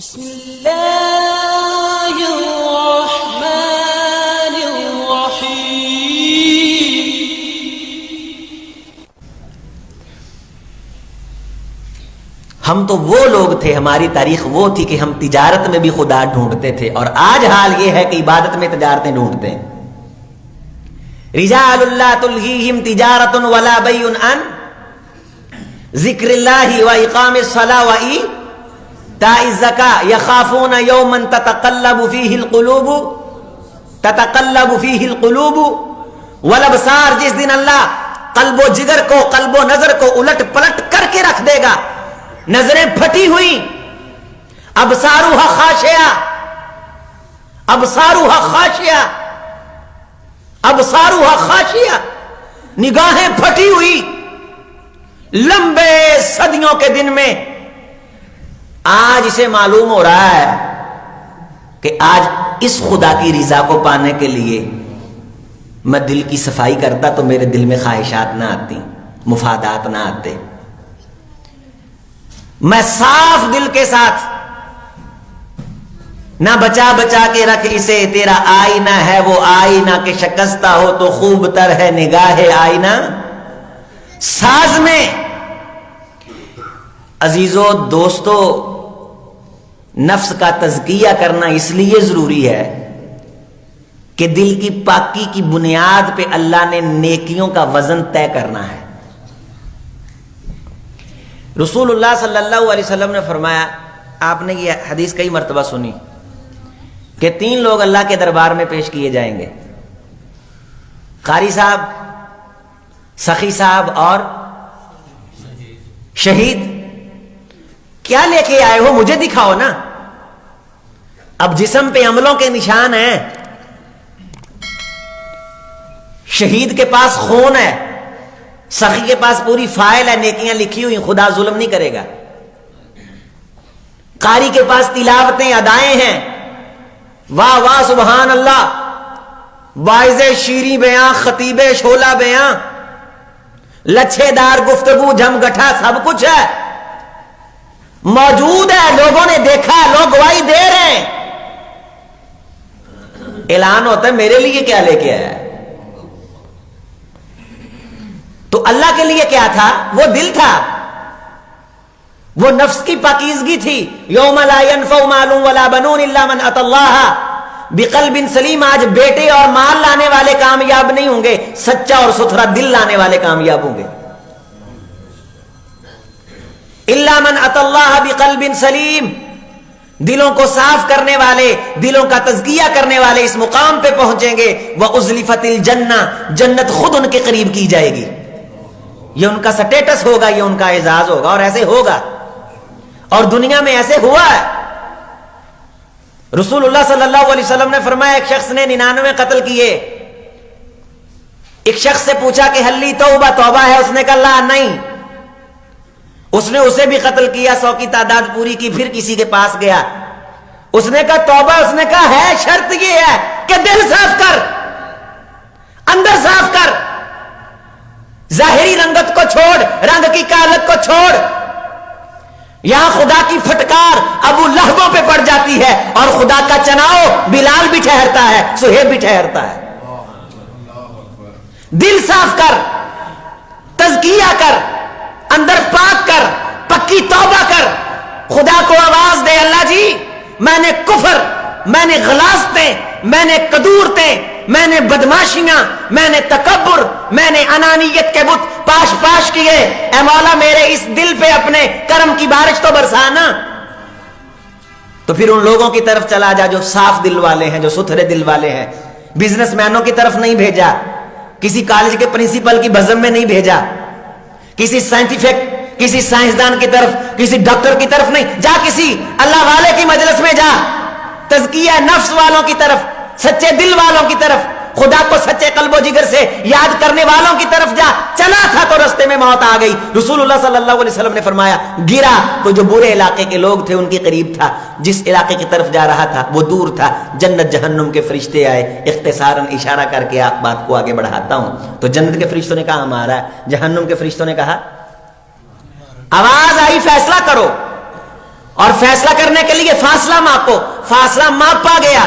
بسم اللہ الرحمن الرحیم۔ ہم تو وہ لوگ تھے، ہماری تاریخ وہ تھی کہ ہم تجارت میں بھی خدا ڈھونڈتے تھے، اور آج حال یہ ہے کہ عبادت میں تجارتیں ڈھونڈتے ہیں۔ رجال لا تلہیہم تجارت ولا بیع عن ذکر اللہ و اقام الصلاۃ و ایتاء الزکاۃ یخافون یوما تتقلب فیہ القلوب والابصار۔ جس دن اللہ قلب و جگر کو، قلب و نظر کو الٹ پلٹ کر کے رکھ دے گا، نظریں پھٹی ہوئی، ابصارها خاشعہ، ابصارها خاشعہ، نگاہیں پھٹی ہوئی۔ لمبے صدیوں کے دن میں آج اسے معلوم ہو رہا ہے کہ آج اس خدا کی رضا کو پانے کے لیے میں دل کی صفائی کرتا تو میرے دل میں خواہشات نہ آتی، مفادات نہ آتے۔ میں صاف دل کے ساتھ نہ بچا بچا کے رکھ اسے، تیرا آئینہ ہے وہ آئینہ کہ شکستہ ہو تو خوب تر ہے نگاہ آئینہ ساز میں۔ عزیزو دوستو، نفس کا تزکیہ کرنا اس لیے ضروری ہے کہ دل کی پاکی کی بنیاد پہ اللہ نے نیکیوں کا وزن طے کرنا ہے۔ رسول اللہ صلی اللہ علیہ وسلم نے فرمایا، آپ نے یہ حدیث کئی مرتبہ سنی کہ 3 لوگ اللہ کے دربار میں پیش کیے جائیں گے، قاری صاحب، سخی صاحب اور شہید۔ کیا لے کے آئے ہو مجھے دکھاؤ نا۔ اب جسم پہ عملوں کے نشان ہیں، شہید کے پاس خون ہے، سخی کے پاس پوری فائل ہے، نیکیاں لکھی ہوئی، خدا ظلم نہیں کرے گا۔ قاری کے پاس تلاوتیں، ادائیں ہیں، واہ واہ سبحان اللہ، واعظ شیریں بیاں، خطیب شعلہ بیاں، لچھے دار گفتگو، جم گٹھا، سب کچھ ہے، موجود ہے، لوگوں نے دیکھا، لوگ گواہی دے رہے ہیں۔ اعلان ہوتا ہے میرے لیے کیا لے کے آیا ہے؟ تو اللہ کے لیے کیا تھا؟ وہ دل تھا، وہ نفس کی پاکیزگی تھی۔ یوم لا ينفع مال ولا بنون الا من اتى الله بقلب سلیم۔ آج بیٹے اور مال لانے والے کامیاب نہیں ہوں گے، سچا اور ستھرا دل لانے والے کامیاب ہوں گے۔ الا من اتى الله بقلب سلیم، دلوں کو صاف کرنے والے، دلوں کا تزکیہ کرنے والے اس مقام پہ پہنچیں گے۔ وَأُزْلِفَتِ الْجَنَّةُ، جنت خود ان کے قریب کی جائے گی۔ یہ ان کا سٹیٹس ہوگا، یہ ان کا اعزاز ہوگا، اور ایسے ہوگا، اور دنیا میں ایسے ہوا ہے۔ رسول اللہ صلی اللہ علیہ وسلم نے فرمایا، ایک شخص نے 99 قتل کیے۔ ایک شخص سے پوچھا کہ حلی توبہ، توبہ ہے؟ اس نے کہا لا، نہیں۔ اس نے اسے بھی قتل کیا، 100 کی تعداد پوری کی، پھر کسی کے پاس گیا، اس نے کہا توبہ، اس نے کہا ہے، شرط یہ ہے کہ دل صاف کر، اندر صاف کر، ظاہری رنگت کو چھوڑ، رنگ کی کالت کو چھوڑ۔ یہاں خدا کی پھٹکار ابو لہبوں پہ پڑ جاتی ہے، اور خدا کا چناؤ بلال بھی ٹھہرتا ہے، سہیب بھی ٹھہرتا ہے۔ دل صاف کر، تزکیہ کر، اندر پاک کر، پکی توبہ کر، خدا کو آواز دے، اللہ جی میں نے کفر، میں نے غلاظتیں، میں نے قدورتیں، میں نے بدماشیاں، میں نے تکبر، میں نے انانیت کے بت پاش پاش کیے، اے مولا میرے اس دل پہ اپنے کرم کی بارش تو برسانا۔ تو پھر ان لوگوں کی طرف چلا جا جو صاف دل والے ہیں، جو ستھرے دل والے ہیں۔ بزنس مینوں کی طرف نہیں بھیجا، کسی کالج کے پرنسپل کی بزم میں نہیں بھیجا، کسی سائنٹیفک، کسی سائنسدان کی طرف، کسی ڈاکٹر کی طرف نہیں جا، کسی اللہ والے کی مجلس میں جا، تزکیہ نفس والوں کی طرف، سچے دل والوں کی طرف، خدا کو سچے قلب و جگر سے یاد کرنے والوں کی طرف جا۔ چلا تھا تو رستے میں موت آ گئی۔ رسول اللہ صلی اللہ علیہ وسلم نے فرمایا، گرا تو جو برے علاقے کے لوگ تھے ان کے قریب تھا، جس علاقے کی طرف جا رہا تھا وہ دور تھا۔ جنت جہنم کے فرشتے آئے، اختصاراً اشارہ کر کے آپ بات کو آگے بڑھاتا ہوں۔ تو جنت کے فرشتوں نے کہا ہمارا ہے، جہنم کے فرشتوں نے کہا، آواز آئی فیصلہ کرو۔ اور فیصلہ کرنے کے لیے فاصلہ ماپو. فاصلہ ماپا گیا.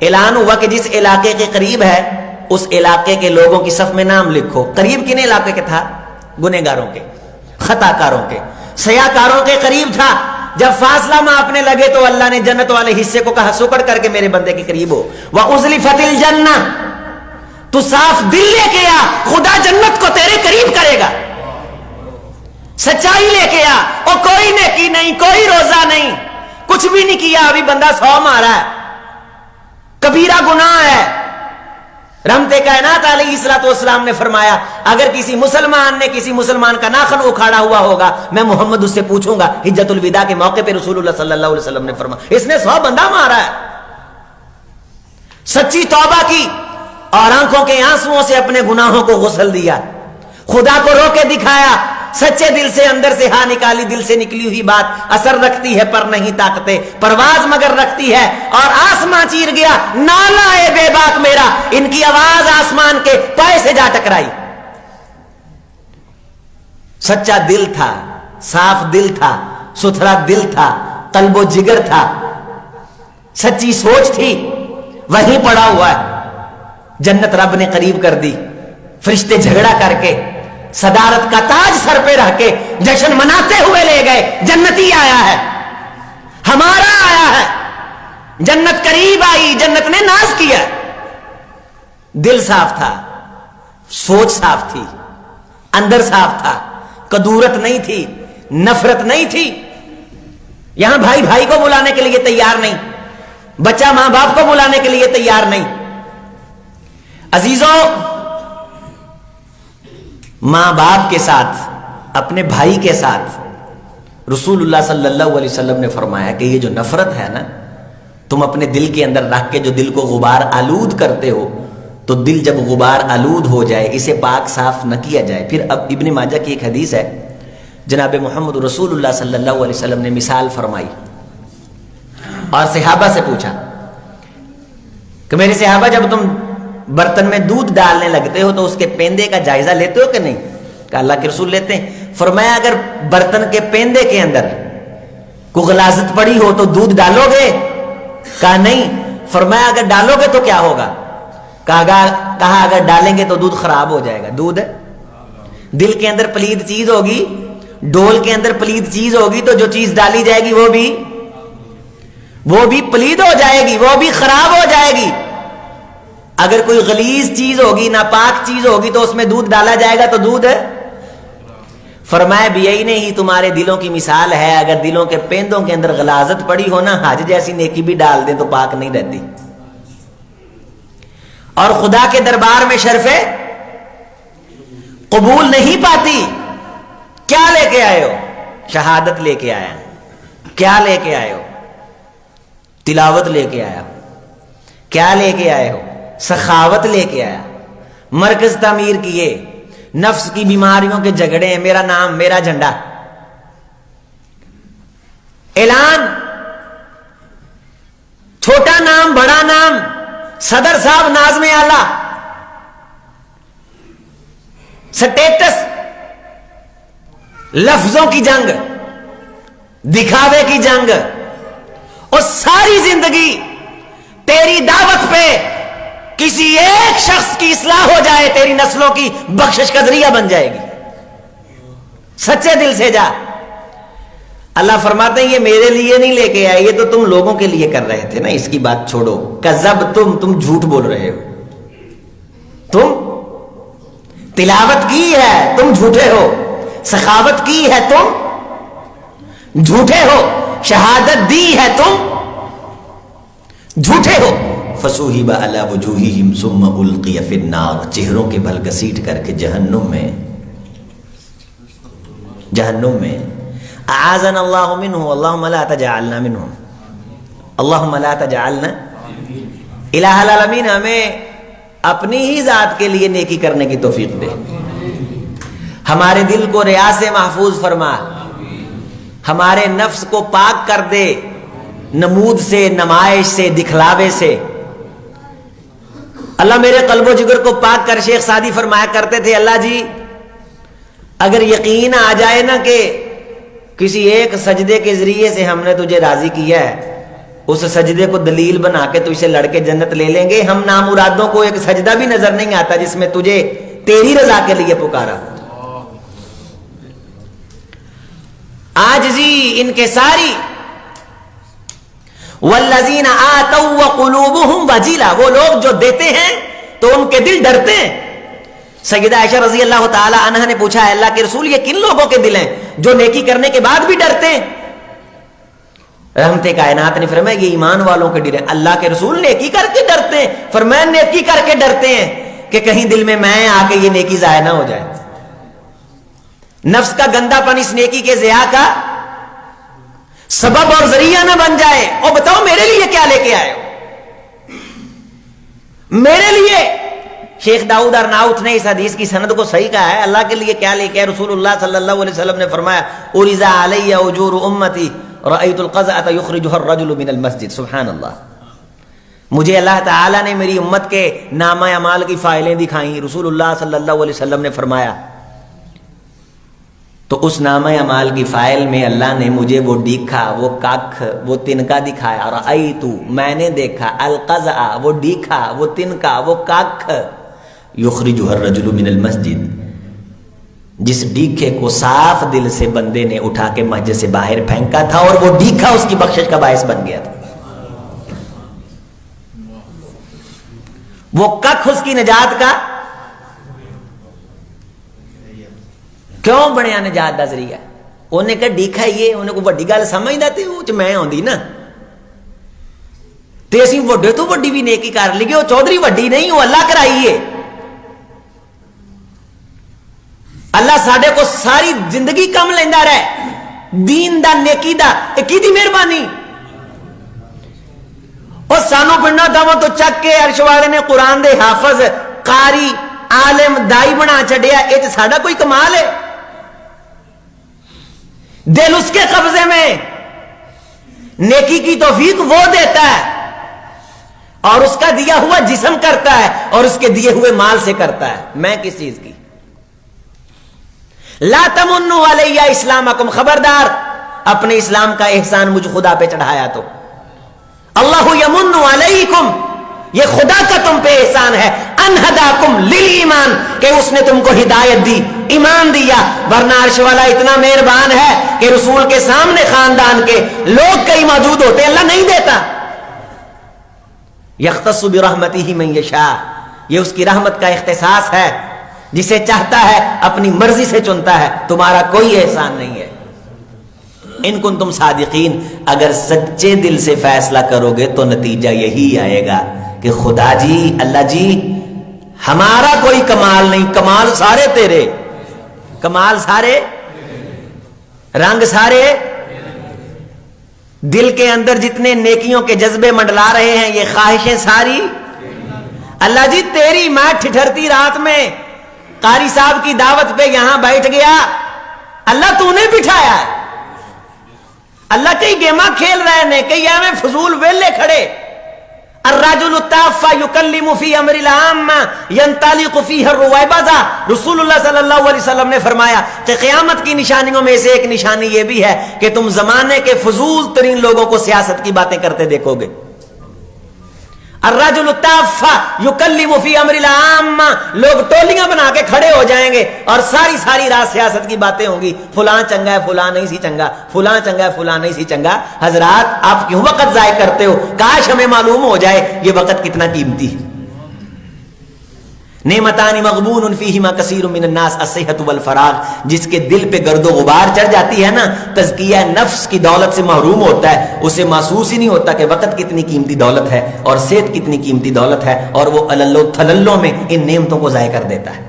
اعلان ہوا کہ جس علاقے کے قریب ہے اس علاقے کے لوگوں کی صف میں نام لکھو. قریب کن علاقے کے تھا؟ گنہگاروں کے، خطا کاروں کے، سیاہ کاروں کے قریب تھا. جب فاصلہ ماپنے لگے تو اللہ نے جنت والے حصے کو کہا سکڑ کر کے میرے بندے کے قریب ہو. وَأُزْلِفَتِ الْجَنَّةُ، تو صاف دل لے کے آ، خدا جنت کو تیرے قریب کرے گا. سچائی لے کے آ. اور کوئی نیکی نہیں، کوئی روزہ نہیں، کچھ بھی نہیں کیا، ابھی بندہ 100 مارا ہے، کبیرہ گناہ ہے. رحمت کائنات علیہ الصلوۃ والسلام نے فرمایا اگر کسی مسلمان نے کسی مسلمان کا ناخن اکھاڑا ہوا ہوگا میں محمد اس سے پوچھوں گا. حجت الوداع کے موقع پہ رسول اللہ صلی اللہ علیہ وسلم نے فرمایا اس نے 100 بندہ مارا ہے. سچی توبہ کی اور آنکھوں کے آنسوؤں سے اپنے گناہوں کو غسل دیا، خدا کو رو کے دکھایا، سچے دل سے اندر سے ہاں نکالی. دل سے نکلی ہوئی بات اثر رکھتی ہے پر نہیں طاقتیں، پرواز مگر رکھتی ہے. اور آسمان چیر گیا، نالا اے بے باک میرا، ان کی آواز آسمان کے پائے سے جا ٹکرائی. سچا دل تھا، صاف دل تھا، ستھرا دل تھا، قلب و جگر تھا، سچی سوچ تھی، وہیں پڑا ہوا ہے. جنت رب نے قریب کر دی. فرشتے جھگڑا کر کے صدارت کا تاج سر پہ رکھ کے جشن مناتے ہوئے لے گئے. جنتی آیا ہے، ہمارا آیا ہے، جنت قریب آئی، جنت نے ناز کیا. دل صاف تھا، سوچ صاف تھی، اندر صاف تھا، کدورت نہیں تھی، نفرت نہیں تھی. یہاں بھائی بھائی کو بلانے کے لیے تیار نہیں، بچہ ماں باپ کو بلانے کے لیے تیار نہیں. عزیزوں، ماں باپ کے ساتھ، اپنے بھائی کے ساتھ رسول اللہ صلی اللہ علیہ وسلم نے فرمایا کہ یہ جو نفرت ہے نا تم اپنے دل کے اندر رکھ کے جو دل کو غبار آلود کرتے ہو، تو دل جب غبار آلود ہو جائے، اسے پاک صاف نہ کیا جائے. پھر اب ابن ماجہ کی ایک حدیث ہے، جناب محمد رسول اللہ صلی اللہ علیہ وسلم نے مثال فرمائی اور صحابہ سے پوچھا کہ میرے صحابہ جب تم برتن میں دودھ ڈالنے لگتے ہو تو اس کے پیندے کا جائزہ لیتے ہو کہ نہیں؟ کہ اللہ کے رسول لیتے ہیں. فرمایا اگر برتن کے پیندے کے اندر کوئی غلاظت پڑی ہو تو دودھ ڈالو گے؟ کہا نہیں. فرمایا اگر ڈالو گے تو کیا ہوگا؟ کہا اگر ڈالیں گے تو دودھ خراب ہو جائے گا. دودھ دل کے اندر پلید چیز ہوگی، ڈول کے اندر پلید چیز ہوگی تو جو چیز ڈالی جائے گی وہ بھی پلید ہو جائے گی، وہ بھی خراب ہو جائے گی. اگر کوئی غلیظ چیز ہوگی، ناپاک چیز ہوگی تو اس میں دودھ ڈالا جائے گا تو دودھ ہے. فرمایا بھی یہی نہیں تمہارے دلوں کی مثال ہے، اگر دلوں کے پیندوں کے اندر غلاظت پڑی ہو نا، حج جیسی نیکی بھی ڈال دیں تو پاک نہیں رہتی. اور خدا کے دربار میں شرف قبول نہیں پاتی. کیا لے کے آئے ہو؟ شہادت لے کے آیا. کیا لے کے آئے ہو؟ تلاوت لے کے آیا. کیا لے کے آئے ہو؟ سخاوت لے کے آیا. مرکز تعمیر کیے، نفس کی بیماریوں کے جھگڑے ہیں، میرا نام میرا جھنڈا. اعلان، چھوٹا نام بڑا نام، صدر صاحب ناظم اعلی، سٹیٹس، لفظوں کی جنگ، دکھاوے کی جنگ، اور ساری زندگی تیری دعوت پہ کسی ایک شخص کی اصلاح ہو جائے تیری نسلوں کی بخشش کا ذریعہ بن جائے گی. سچے دل سے جا. اللہ فرماتے ہیں یہ میرے لیے نہیں لے کے آئے، یہ تو تم لوگوں کے لیے کر رہے تھے نا، اس کی بات چھوڑو. کذب تم جھوٹ بول رہے ہو. تم تلاوت کی ہے، تم جھوٹے ہو. سخاوت کی ہے، تم جھوٹے ہو. شہادت دی ہے، تم جھوٹے ہو. فَصُحِبَ عَلَى وُجُوهِهِمْ ثُمَّ أُلْقِيَ فِي النَّارِ، چہروں کے بل گسیٹ کر کے جہنم میں اعاذنا اللہ منہ. اللہم لا تجعلنا منہم، اللہم لا تجعلنا. الہ العالمین ہمیں اپنی ہی ذات کے لیے نیکی کرنے کی توفیق دے. ہمارے دل کو ریا سے محفوظ فرما، ہمارے نفس کو پاک کر دے نمود سے، نمائش سے، دکھلاوے سے. اللہ میرے قلب و جگر کو پاک کر. شیخ سعدی فرمایا کرتے تھے اللہ جی اگر یقین آ جائے نا کہ کسی ایک سجدے کے ذریعے سے ہم نے تجھے راضی کیا ہے، اس سجدے کو دلیل بنا کے تجھ سے لڑ کے جنت لے لیں گے. ہم نامرادوں کو ایک سجدہ بھی نظر نہیں آتا جس میں تجھے تیری رضا کے لیے پکارا. عاجزی انکساری. والذین آتوا وقلوبہم وجیلہ، وہ لوگ جو دیتے ہیں تو ان کے دل ڈرتے ہیں. سیدہ عائشہ رضی اللہ تعالی عنہا نے پوچھا ہے اللہ کے رسول یہ کن لوگوں کے دل ہیں جو نیکی کرنے کے بعد بھی ڈرتے ہیں؟ رحمت کائنات نے فرمایا یہ ایمان والوں کے دل ہیں. اللہ کے رسول نیکی کر کے ڈرتے ہیں. فرمایا نیکی کر کے ڈرتے ہیں کہ کہیں دل میں آ کے یہ نیکی ضائع نہ ہو جائے. نفس کا گندا پن اس نیکی کے ضیاع کا سبب اور ذریعہ نہ بن جائے. اور بتاؤ میرے لیے کیا لے کے آئے ہو؟ میرے لیے شیخ داؤد ارناؤت نے اس حدیث کی سند کو صحیح کہا ہے. اللہ کے لیے کیا لے کے آئے؟ رسول اللہ صلی اللہ علیہ وسلم نے فرمایا اُرِزَ عَلَيَّ أُجُورُ أُمَّتِي رَأَيْتُ الْقَزْعَةَ يُخْرِجُهَا الرَّجُلُ مِنَ الْمَسْجِدِ. سبحان اللہ. مجھے اللہ تعالیٰ نے میری امت کے نامہ اعمال کی فائلیں دکھائیں. رسول اللہ صلی اللہ علیہ وسلم نے فرمایا تو اس نامہ اعمال کی فائل میں اللہ نے مجھے وہ ڈیکھا، وہ کاکھ، وہ تنکا دکھایا. رأیت، میں نے دیکھا، القزع، وہ ڈیکھا، وہ تنکا، وہ کاکھ، یخرجہ الرجل من المسجد، جس ڈیکھے کو صاف دل سے بندے نے اٹھا کے مسجد سے باہر پھینکا تھا اور وہ ڈیکھا اس کی بخشش کا باعث بن گیا تھا. وہ ککھ اس کی نجات کا کیوں بنیا نجات دا ذریعہ؟ انہیں کہا ڈیکھا یہ، انہیں کو وڈی گل سمجھدا تے وہ میں ہوندی نا تے اسی وڈے تو وڈی بھی نیکی کر لئیے. وہ چودھری وڈی نہیں، وہ اللہ کرائیے. اللہ ساڈے کو ساری زندگی کم لیندا رہے دین دا نیکی دا، کی دی مہربانی. اور سانو پنڈا داواں تو چک کے عرش والے نے قرآن دے حافظ، قاری، عالم، دائی بنا چھڈیا. اے تے ساڈا کوئی کمال ہے؟ دل اس کے قبضے میں. نیکی کی توفیق وہ دیتا ہے اور اس کا دیا ہوا جسم کرتا ہے اور اس کے دیے ہوئے مال سے کرتا ہے. میں کس چیز کی؟ لا تمنوا علی اسلامکم، خبردار اپنے اسلام کا احسان مجھ خدا پہ چڑھایا تو. اللہ یمن علیکم، یہ خدا کا تم پہ احسان ہے. ان ہداکم للایمان، کہ اس نے تم کو ہدایت دی، ایمان دیا. ورنہ عرش والا اتنا مہربان ہے کہ رسول کے سامنے خاندان کے لوگ کئی موجود ہوتے، اللہ نہیں دیتا. یختص برحمتہ من یشاء، یہ اس کی رحمت کا اختصاص ہے، جسے چاہتا ہے اپنی مرضی سے چنتا ہے. تمہارا کوئی احسان نہیں ہے. ان کنتم صادقین، اگر سچے دل سے فیصلہ کرو گے تو نتیجہ یہی آئے گا کہ خدا جی، اللہ جی، ہمارا کوئی کمال نہیں، کمال سارے تیرے، کمال سارے، رنگ سارے. دل کے اندر جتنے نیکیوں کے جذبے منڈلا رہے ہیں یہ خواہشیں ساری اللہ جی تیری. میں ٹھٹھرتی رات میں قاری صاحب کی دعوت پہ یہاں بیٹھ گیا، اللہ تو نے بٹھایا ہے. اللہ کئی گیما کھیل رہے نے، کئی ایویں فضول ویلے کھڑے. الرجل التاف یکلم فی امر العام ینطلق فیہ الرویبضہ. رسول اللہ صلی اللہ علیہ وسلم نے فرمایا کہ قیامت کی نشانیوں میں سے ایک نشانی یہ بھی ہے کہ تم زمانے کے فضول ترین لوگوں کو سیاست کی باتیں کرتے دیکھو گے. الرجل التاف یکلم فی امر العام، لوگ ٹولیاں بنا کے کھڑے ہو جائیں گے اور ساری رات سیاست کی باتیں ہوں گی. فلاں چنگا ہے، فلاں نہیں سی چنگا، فلاں چنگا ہے، فلاں نہیں سی چنگا. حضرات آپ کیوں وقت ضائع کرتے ہو؟ کاش ہمیں معلوم ہو جائے یہ وقت کتنا قیمتی ہے. نعمتان مغبون فیہما کثیر من الناس الصحۃ والفراغ. جس کے دل پہ گرد و غبار چڑھ جاتی ہے نا، تزکیہ نفس کی دولت سے محروم ہوتا ہے. اسے محسوس ہی نہیں ہوتا کہ وقت کتنی قیمتی دولت ہے اور صحت کتنی قیمتی دولت ہے، اور وہ اللو تھللوں میں ان نعمتوں کو ضائع کر دیتا ہے.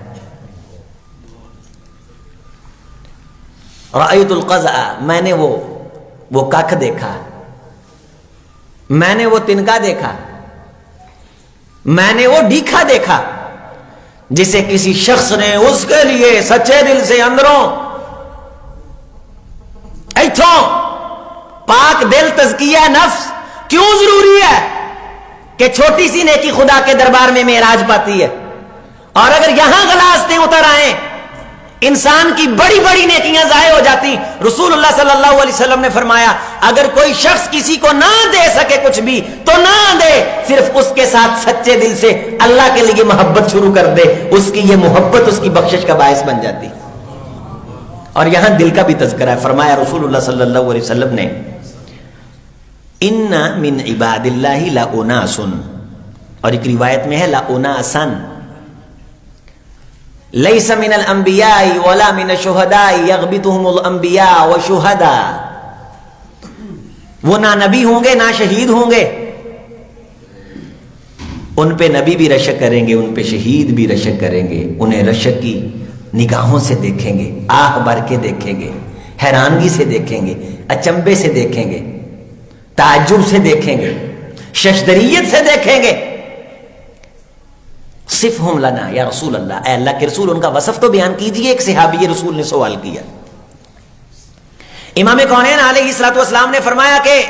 رأیت القزع، میں نے وہ ککھ دیکھا، میں نے وہ تنکا دیکھا، میں نے وہ ڈیکھا دیکھا جسے کسی شخص نے اس کے لیے سچے دل سے اندروں ایتھوں پاک دل تزکیہ نفس. کیوں ضروری ہے کہ چھوٹی سی نیکی خدا کے دربار میں معراج پاتی ہے؟ اور اگر یہاں غلاظتیں اتر آئیں، انسان کی بڑی بڑی نیکیاں ضائع ہو جاتی. رسول اللہ صلی اللہ علیہ وسلم نے فرمایا اگر کوئی شخص کسی کو نہ دے سکے کچھ بھی تو نہ دے, صرف اس کے ساتھ سچے دل سے اللہ کے لیے محبت شروع کر دے, اس کی یہ محبت اس کی بخشش کا باعث بن جاتی. اور یہاں دل کا بھی تذکرہ ہے. فرمایا رسول اللہ صلی اللہ علیہ وسلم نے ان من عباد اللہ لاناس, اور ایک روایت میں ہے لاناسن, لیس من الانبیاء ولا من الشہداء یغبطہم الانبیاء والشہداء, وہ نہ نبی ہوں گے نہ شہید ہوں گے, ان پہ نبی بھی رشک کریں گے, ان پہ شہید بھی رشک کریں گے, انہیں رشک کی نگاہوں سے دیکھیں گے, آہ بھر کے دیکھیں گے, حیرانگی سے دیکھیں گے, اچنبے سے دیکھیں گے, تعجب سے دیکھیں گے, ششدریت سے دیکھیں گے. صفہم لنا یا رسول اللہ, اے اللہ کے رسول ان کا وصف تو بیان کیجئے. ایک صحابی رسول نے سوال کیا. امام کونین علیہ الصلوۃ والسلام نے فرمایا کہ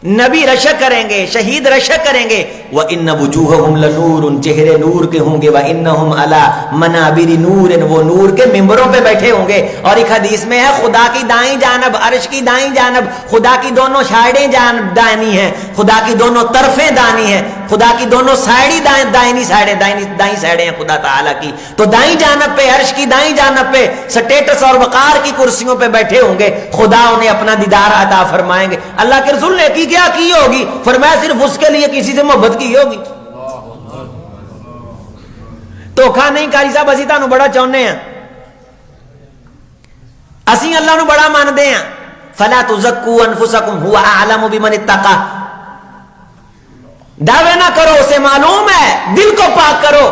نبی رشک کریں گے, شہید رشک کریں گے. وَإِنَّ وُجُوهَهُمْ لَنُورٌ, چہرے نور کے ہوں گے. وَإِنَّهُمْ عَلَى مَنَابِرِ نُورٍ, وہ نور کے ممبروں پہ بیٹھے ہوں گے. اور ایک حدیث میں ہے خدا کی دائیں جانب, عرش کی دائیں جانب, خدا کی دونوں سائڈیں دائنی ہیں, خدا کی دونوں طرفیں دانی ہیں, خدا کی دونوں سائڈی دائنی سائڈیں, دائیں سائڈیں ہیں خدا تعالیٰ کی. تو دائیں جانب پہ, عرش کی دائیں جانب پہ سٹیٹس اور وقار کی کرسیوں پہ بیٹھے ہوں گے. خدا انہیں اپنا دیدار عطا فرمائیں گے. اللہ کے رسول نے کیا کی ہوگی؟ فرمایا صرف اس کے لیے کسی سے محبت کی ہوگی. دھوکھا نہیں کاری صاحب, اسی تانوں بڑا چاہنے ہیں, اسی اللہ نو بڑا مانتے ہیں. فلا تزکوا انفسکم هو اعلم بمن اتقى, دعوے نہ کرو, اسے معلوم ہے. دل کو پاک کرو,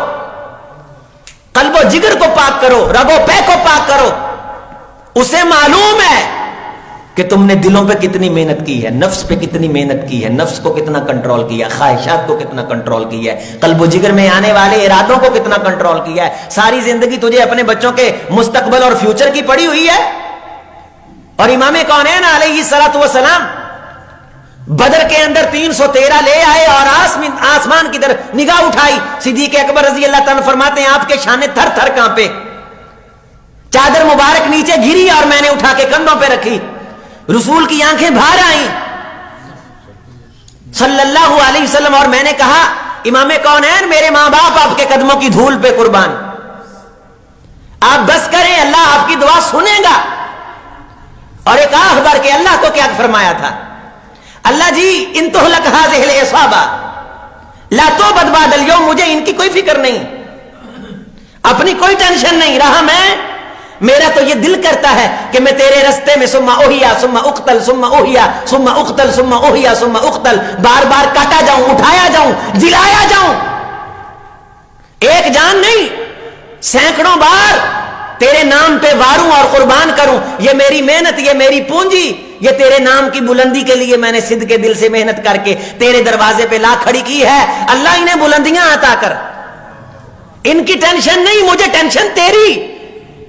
قلب و جگر کو پاک کرو, رگ و پے کو پاک کرو. اسے معلوم ہے کہ تم نے دلوں پہ کتنی محنت کی ہے, نفس پہ کتنی محنت کی ہے, نفس کو کتنا کنٹرول کیا, خواہشات کو کتنا کنٹرول کیا ہے, قلب و جگر میں آنے والے ارادوں کو کتنا کنٹرول کیا ہے. ساری زندگی تجھے اپنے بچوں کے مستقبل اور فیوچر کی پڑی ہوئی ہے. اور امام کونین علیہ الصلوۃ والسلام بدر کے اندر 313 لے آئے اور آسمان کی طرف نگاہ اٹھائی. صدیق اکبر رضی اللہ تعالیٰ فرماتے ہیں آپ کے شانے تھر تھر کانپے, چادر مبارک نیچے گری اور میں نے اٹھا کے کندھوں پہ رکھی. رسول کی آنکھیں باہر آئیں صلی اللہ علیہ وسلم, اور میں نے کہا امام کونین میرے ماں باپ آپ کے قدموں کی دھول پہ قربان, آپ بس کریں, اللہ آپ کی دعا سنے گا. اور ایک آہ بھر کے اللہ کو کیا فرمایا تھا, اللہ جی ان تہلک هذه العصابہ لا توبت بعد اليوم, مجھے ان کی کوئی فکر نہیں, اپنی کوئی ٹینشن نہیں رہا. میرا تو یہ دل کرتا ہے کہ میں تیرے رستے میں ثم احیا ثم اقتل ثم احیا ثم اقتل ثم احیا ثم اقتل, بار بار کاٹا جاؤں, اٹھایا جاؤں, جلایا جاؤں. ایک جان نہیں, سینکڑوں بار تیرے نام پہ واروں اور قربان کروں. یہ میری محنت, یہ میری پونجی, یہ تیرے نام کی بلندی کے لیے میں نے صدق کے دل سے محنت کر کے تیرے دروازے پہ لا کھڑی کی ہے. اللہ انہیں بلندیاں عطا کر. ان کی ٹینشن نہیں, مجھے ٹینشن تیری,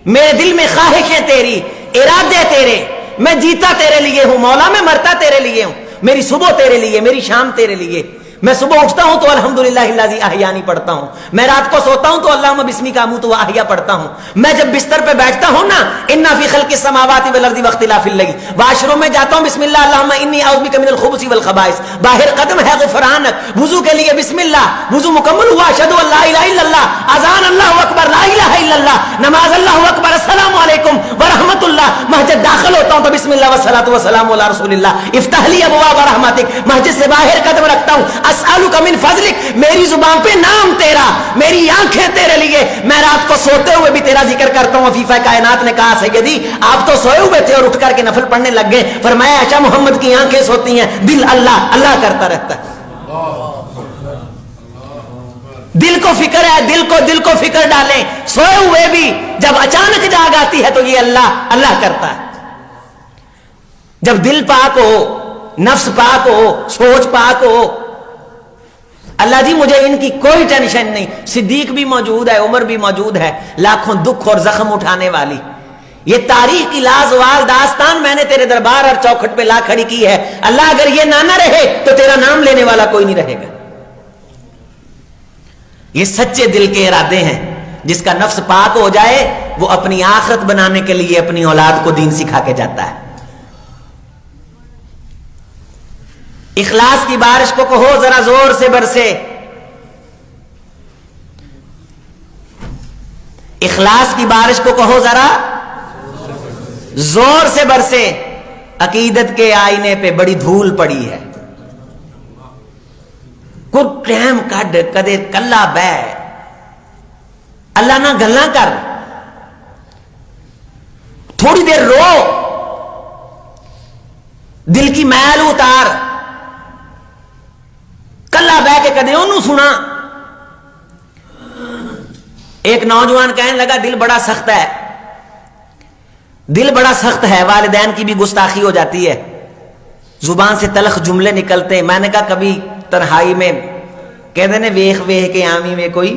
میرے دل میں خواہشیں تیری, ارادے تیرے, میں جیتا تیرے لیے ہوں مولا, میں مرتا تیرے لیے ہوں. میری صبح تیرے لیے, میری شام تیرے لیے. میں صبح اٹھتا ہوں تو الحمدللہ الذی احیانی پڑھتا ہوں, میں رات کو سوتا ہوں تو اللہم بسمک اموت واحیا پڑھتا ہوں, میں جب بستر پہ بیٹھتا ہوں نا انا فی خلق السماوات والارض واختلاف اللیل, واش روم میں جاتا ہوں بسم اللہ اللہم انی اعوذ بک من الخبث والخبائث, باہر قدم ہے غفرانک, وضو کے لیے بسم اللہ, وضو مکمل ہوا اشہد ان لا الہ الا اللہ, اذان اللہ اکبر لا الہ الا اللہ, نماز اللہ اکبر السلام علیکم ورحمۃ اللہ, مسجد داخل ہوتا ہوں تو بسم اللہ والصلاۃ والسلام علی رسول اللہ, افتح لی ابواب رحمتک, مسجد سے باہر قدم رکھتا ہوں اسألک من فضلک, میری زبان پہ نام تیرا, میری آنکھیں تیرے لیے, میں رات کو سوتے ہوئے بھی تیرا ذکر کرتا ہوں. عفیفہ کائنات نے کہا سیدی آپ تو سوئے ہوئے تھے اور اٹھ کر کے نفل پڑھنے لگ گئے. فرمایا عائشہ محمد کی آنکھیں سوتی ہیں, دل اللہ اللہ کرتا رہتا ہے. دل کو فکر ہے, دل کو فکر ڈالیں, سوئے ہوئے بھی جب اچانک جاگ آتی ہے تو یہ اللہ اللہ کرتا ہے. جب دل پاک ہو, نفس پاک ہو, سوچ پاک ہو, اللہ جی مجھے ان کی کوئی ٹینشن نہیں. صدیق بھی موجود ہے, عمر بھی موجود ہے, لاکھوں دکھ اور زخم اٹھانے والی. یہ تاریخ کی لازوال داستان میں نے تیرے دربار اور چوکھٹ پہ لا کھڑی کی ہے. اللہ اگر یہ نہ رہے تو تیرا نام لینے والا کوئی نہیں رہے گا. یہ سچے دل کے ارادے ہیں. جس کا نفس پاک ہو جائے وہ اپنی آخرت بنانے کے لیے اپنی اولاد کو دین سکھا کے جاتا ہے. اخلاص کی بارش کو کہو ذرا زور سے برسے. اخلاص کی بارش کو کہو ذرا زور سے برسے. عقیدت کے آئینے پہ بڑی دھول پڑی ہے. کچھ ٹائم کڈ کدے کلا بہ اللہ نہ گلاں کر, تھوڑی دیر رو, دل کی میل اتار, کلا بہ کے کدے انہوں سنا. ایک نوجوان کہنے لگا دل بڑا سخت ہے, دل بڑا سخت ہے, والدین کی بھی گستاخی ہو جاتی ہے, زبان سے تلخ جملے نکلتے. میں نے کہا کبھی تنہائی میں کہتے نے ویخ ویخ کے آمی میں کوئی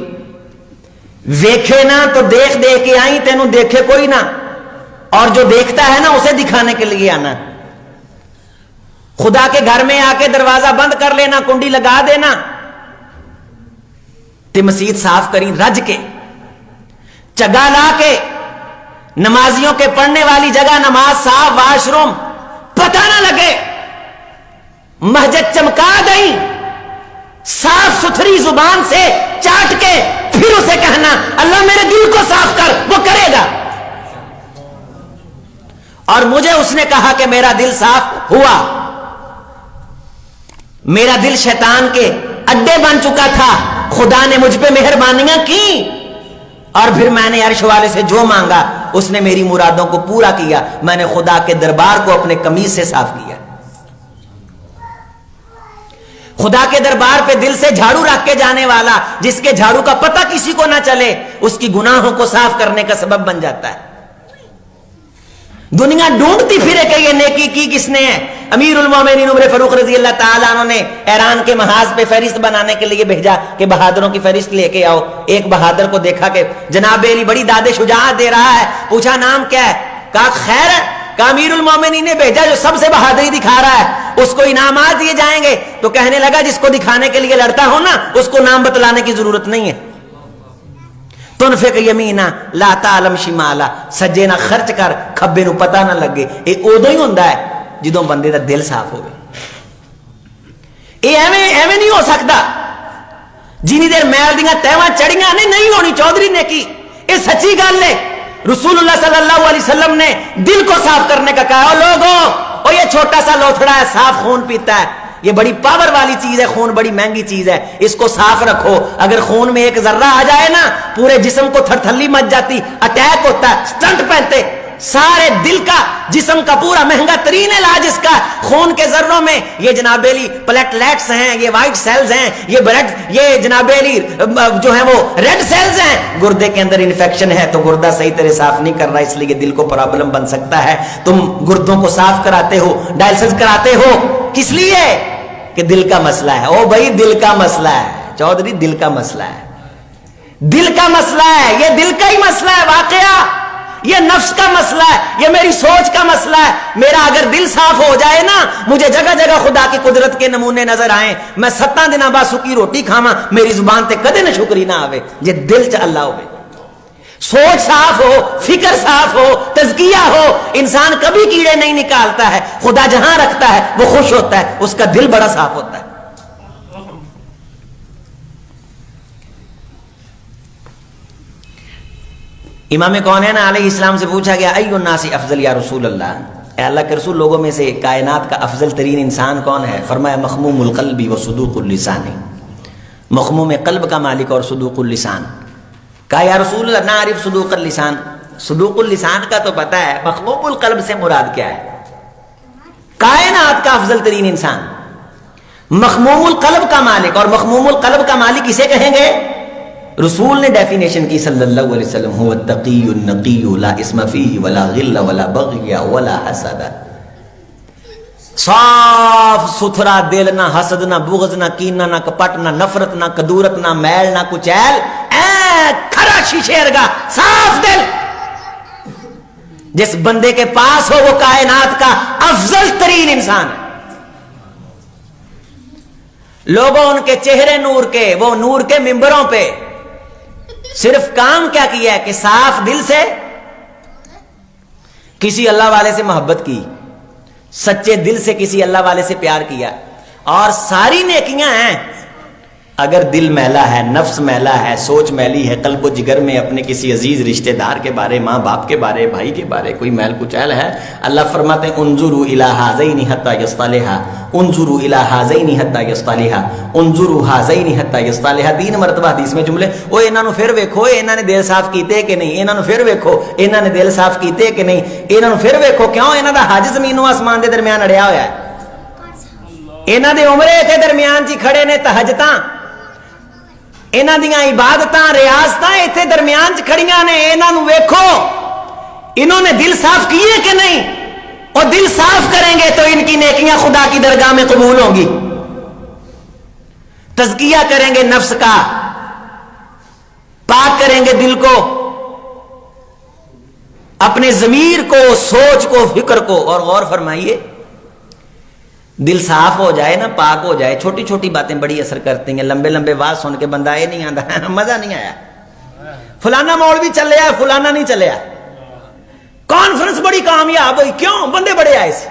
ویکھے نا تو دیکھ دیکھ کے آئی تینوں دیکھے کوئی نہ, اور جو دیکھتا ہے نا اسے دکھانے کے لیے آنا. خدا کے گھر میں آ کے دروازہ بند کر لینا, کنڈی لگا دینا, تے مسجد صاف کری رج کے, چگا لا کے, نمازیوں کے پڑھنے والی جگہ نماز صاف, واش روم, پتہ نہ لگے, مسجد چمکا دیں, صاف ستھری زبان سے چاٹ کے پھر اسے کہنا اللہ میرے دل کو صاف کر, وہ کرے گا. اور مجھے اس نے کہا کہ میرا دل صاف ہوا, میرا دل شیطان کے اڈے بن چکا تھا, خدا نے مجھ پہ مہربانیاں کی, اور پھر میں نے عرش والے سے جو مانگا اس نے میری مرادوں کو پورا کیا. میں نے خدا کے دربار کو اپنے قمیص سے صاف کیا. خدا کے دربار پہ دل سے جھاڑو رکھ کے جانے والا, جس کے جھاڑو کا پتہ کسی کو نہ چلے, اس کی گناہوں کو صاف کرنے کا سبب بن جاتا ہے. دنیا ڈھونڈتی پھرے کہ یہ نیکی کی کس نے ہے. امیر المومنین عمر فاروق رضی اللہ تعالیٰ عنہ نے ایران کے محاذ پہ فہرست بنانے کے لیے بھیجا کہ بہادروں کی فہرست لے کے آؤ. ایک بہادر کو دیکھا کہ جناب علی بڑی داد شجاعت دے رہا ہے, پوچھا نام کیا ہے, کہا خیر ہے, کہا امیر المومنین نے بھیجا جو سب سے بہادری دکھا رہا ہے اس کو انعامات دیے جائیں گے. تو کہنے لگا جس کو دکھانے کے لیے لڑتا ہو نا اس کو نام بتلانے کی ضرورت نہیں ہے. تنفق یمینا لا تعلم شمالا, سجے نہ خرچ کر کھبے نو پتہ نہ لگے. یہ ادو ہی ہوندا ہے جدوں بندے دا دل صاف ہوئے. یہ ایویں نہیں ہو سکتا جنی دیر میل دیاں تہواں چڑھیاں نہیں ہونی چودھری نے کی. یہ سچی گل ہے. رسول اللہ صلی اللہ علیہ وسلم نے دل کو صاف کرنے کا کہا. لوگوں اور یہ چھوٹا سا لوتھڑا ہے, صاف خون پیتا ہے, یہ بڑی پاور والی چیز ہے, خون بڑی مہنگی چیز ہے, اس کو صاف رکھو. اگر خون میں ایک ذرہ آ جائے نا پورے جسم کو تھرتھلی مچ جاتی, اٹیک ہوتا ہے, سٹنٹ پہنتے. سارے دل کا جسم کا پورا مہنگا ترین علاج اس کا خون کے ذروں میں یہ جناب علی پلیٹلیٹس ہیں, یہ وائٹ سیلز ہیں, یہ بلڈ, یہ جناب علی جو ہیں وہ ریڈ سیلز ہیں. گردے کے اندر انفیکشن ہے تو گردہ صحیح طرح صاف نہیں کر رہا, اس لیے دل کو پرابلم بن سکتا ہے. تم گردوں کو صاف کراتے ہو, ڈائلسس کراتے ہو, کس لیے کہ دل کا مسئلہ ہے. او بھائی دل کا مسئلہ ہے چودھری, دل کا مسئلہ ہے, دل کا مسئلہ ہے, یہ دل کا ہی مسئلہ ہے. واقعہ یہ نفس کا مسئلہ ہے, یہ میری سوچ کا مسئلہ ہے. میرا اگر دل صاف ہو جائے نا, مجھے جگہ جگہ خدا کی قدرت کے نمونے نظر آئیں, میں 7 دن بعد سکی روٹی کھاواں, میری زبان تے کدے نہ شکری نہ آوے. یہ دل چ اللہ ہوئے, سوچ صاف ہو, فکر صاف ہو, تزکیہ ہو, انسان کبھی کیڑے نہیں نکالتا ہے. خدا جہاں رکھتا ہے وہ خوش ہوتا ہے, اس کا دل بڑا صاف ہوتا ہے. امام کونین علیہ السلام سے پوچھا گیا ای الناس افضل یا رسول اللہ, اے اللہ کے رسول لوگوں میں سے کائنات کا افضل ترین انسان کون ہے؟ فرمایا مخموم القلب و صدوق اللسان, مخموم قلب کا مالک اور صدوق اللسان. کہا یا رسول اللہ نعرف صدوق اللسان, صدوق اللسان کا تو پتہ ہے, مخموم القلب سے مراد کیا ہے؟ کائنات کا افضل ترین انسان مخموم القلب کا مالک, اور مخموم القلب کا مالک کسے کہیں گے؟ رسول نے ڈیفینیشن کی صلی اللہ علیہ وسلم, هو التقی النقی لا اسم فیہ ولا غل ولا بغی ولا حسد. صاف ستھرا دل, نہ حسد, نہ بغض, نہ کینہ, نہ کپٹ, نہ نفرت, نہ کدورت, نہ میل, نہ کچیل, کھرا شیشے ورگا صاف دل. جس بندے کے پاس ہو وہ کائنات کا افضل ترین انسان ہے. لوگوں ان کے چہرے نور کے, وہ نور کے ممبروں پہ صرف کام کیا کیا ہے کہ صاف دل سے کسی اللہ والے سے محبت کی، سچے دل سے کسی اللہ والے سے پیار کیا، اور ساری نیکیاں ہیں، اگر دل میلا ہے، نفس میلا ہے، سوچ میلی ہے، قلب و جگر میں اپنے کسی عزیز رشتہ دار کے بارے، ماں باپ کے بارے، بھائی کے بارے کوئی میل کچیل ہے، اللہ فرماتے ہیں انظروا الی ھذین حتی یصطلحا، انظروا الی ھذین حتی یصطلحا، انظروا ھذین حتی یصطلحا، 3 مرتبہ حدیث میں جملے، او انہاں نو پھر ویکھو انہاں نے دل صاف کیتے کہ نہیں، انہاں نو پھر ویکھو انہاں نے دل صاف کیتے کہ نہیں، انہاں نو پھر ویکھو، کیوں انہاں دا حج زمین و آسمان دے درمیان اڑیا ہویا ہے، انہاں دے عمرے تے درمیان چ کھڑے نے، تہجداں انہاں دیاں عبادتاں ریاضتاں ایتھے درمیان چ کھڑیاں نے، انہاں نو ویکھو انہوں نے دل صاف کیے کہ نہیں، اور دل صاف کریں گے تو ان کی نیکیاں خدا کی درگاہ میں قبول ہوں گی۔ تزکیہ کریں گے نفس کا، پاک کریں گے دل کو، اپنے ضمیر کو، سوچ کو، فکر کو، اور غور فرمائیے دل صاف ہو جائے نا، پاک ہو جائے، چھوٹی چھوٹی باتیں بڑی اثر کرتی ہیں۔ لمبے لمبے واز سن کے بندہ یہ نہیں آتا، مزہ نہیں آیا، فلانا مولوی چلے آیا، فلانا نہیں چلے آیا، کانفرنس بڑی کامیاب ہوئی، کیوں؟ بندے بڑے آئے سے۔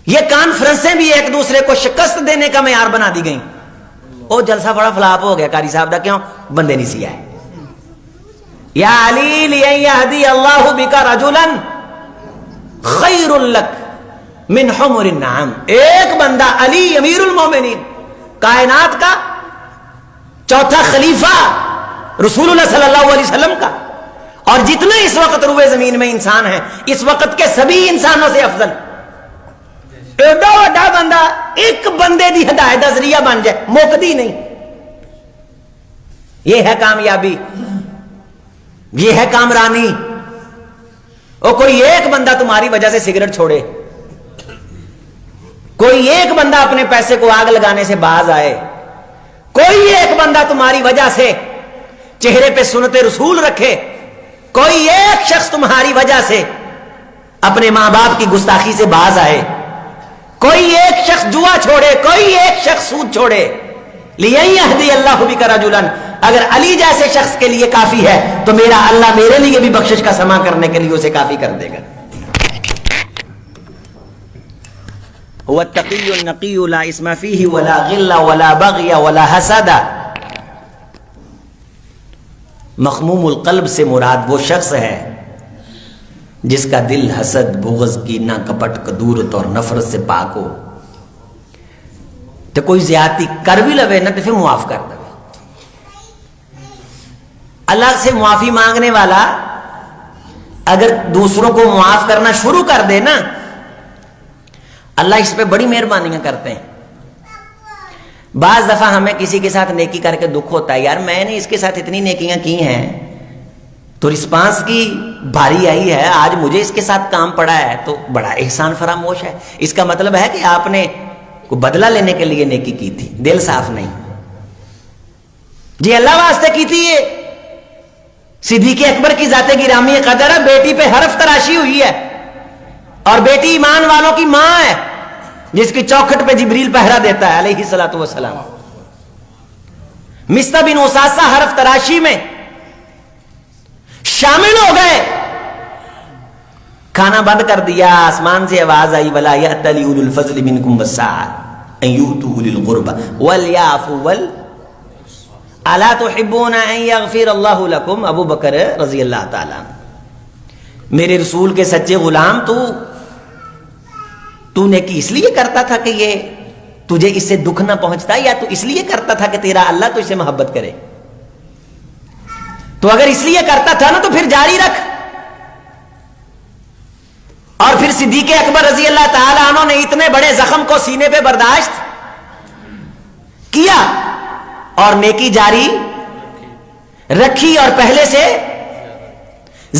یہ کانفرنسیں بھی ایک دوسرے کو شکست دینے کا معیار بنا دی گئیں۔ او جلسہ بڑا فلاپ ہو گیا قاری صاحب دا، کیوں؟ بندے نہیں سی آئے۔ یا علی لئن یہدی اللہ بک رجلا خیر لک من حمر النعم، ایک بندہ علی امیر المومنین، کائنات کا چوتھا خلیفہ رسول اللہ صلی اللہ علیہ وسلم کا، اور جتنے اس وقت روئے زمین میں انسان ہیں، اس وقت کے سبھی انسانوں سے افضل، ایڈا وڈا بندہ ایک بندے دی ہدایت دا ذریعہ بن جائے، موقدی نہیں۔ یہ ہے کامیابی، یہ ہے کامرانی۔ اور کوئی ایک بندہ تمہاری وجہ سے سگریٹ چھوڑے، کوئی ایک بندہ اپنے پیسے کو آگ لگانے سے باز آئے، کوئی ایک بندہ تمہاری وجہ سے چہرے پہ سنت رسول رکھے، کوئی ایک شخص تمہاری وجہ سے اپنے ماں باپ کی گستاخی سے باز آئے، کوئی ایک شخص جوا چھوڑے، کوئی ایک شخص سود چھوڑے، لِيَن يَهْدِيَ اللَّهُ بِكَ رَجُلًا، اگر علی جیسے شخص کے لیے کافی ہے تو میرا اللہ میرے لیے بھی بخشش کا سما کرنے کے لیے اسے کافی کر دے گا۔ هو التقی النقی لا اسم فیہ ولا غل ولا بغی ولا حسد۔ مخموم القلب سے مراد وہ شخص ہے جس کا دل حسد، بغض، کینہ، کپٹ، کدورت اور نفرت سے پاک ہو، تو کوئی زیادتی کر بھی لوے نا تو پھر معاف کر دے۔ اللہ سے معافی مانگنے والا اگر دوسروں کو معاف کرنا شروع کر دے نا، اللہ اس پہ بڑی مہربانیاں کرتے ہیں۔ بعض دفعہ ہمیں کسی کے ساتھ نیکی کر کے دکھ ہوتا ہے، یار میں نے اس کے ساتھ اتنی نیکیاں کی ہیں تو رسپانس کی باری آئی ہے، آج مجھے اس کے ساتھ کام پڑا ہے تو بڑا احسان فراموش ہے۔ اس کا مطلب ہے کہ آپ نے کوئی بدلہ لینے کے لیے نیکی کی تھی، دل صاف نہیں، جی اللہ واسطے کی تھی۔ یہ صدیق اکبر کی ذات گرامی قدر ہے، بیٹی پہ حرف تراشی ہوئی ہے، اور بیٹی ایمان والوں کی ماں ہے جس کی چوکھٹ پہ جبریل پہرا دیتا ہے علیہ الصلوۃ والسلام۔ مصطح بن اساسہ حرف تراشی میں شامل ہو گئے، کھانا بند کر دیا، آسمان سے آواز آئی ولا یأتل اولو الفضل منکم والسعۃ ان یؤتوا اولی القربى وليعفوا الا تحبون ان یغفر اللہ لکم۔ ابو بکر رضی اللہ تعالیٰ، میرے رسول کے سچے غلام، تو نیکی اس لیے کرتا تھا کہ یہ تجھے اس سے دکھ نہ پہنچتا، یا تو اس لیے کرتا تھا کہ تیرا اللہ تو اسے محبت کرے؟ تو اگر اس لیے کرتا تھا نا تو پھر جاری رکھ۔ اور پھر صدیق اکبر رضی اللہ تعالی عنہ نے اتنے بڑے زخم کو سینے پہ برداشت کیا اور نیکی جاری رکھی، اور پہلے سے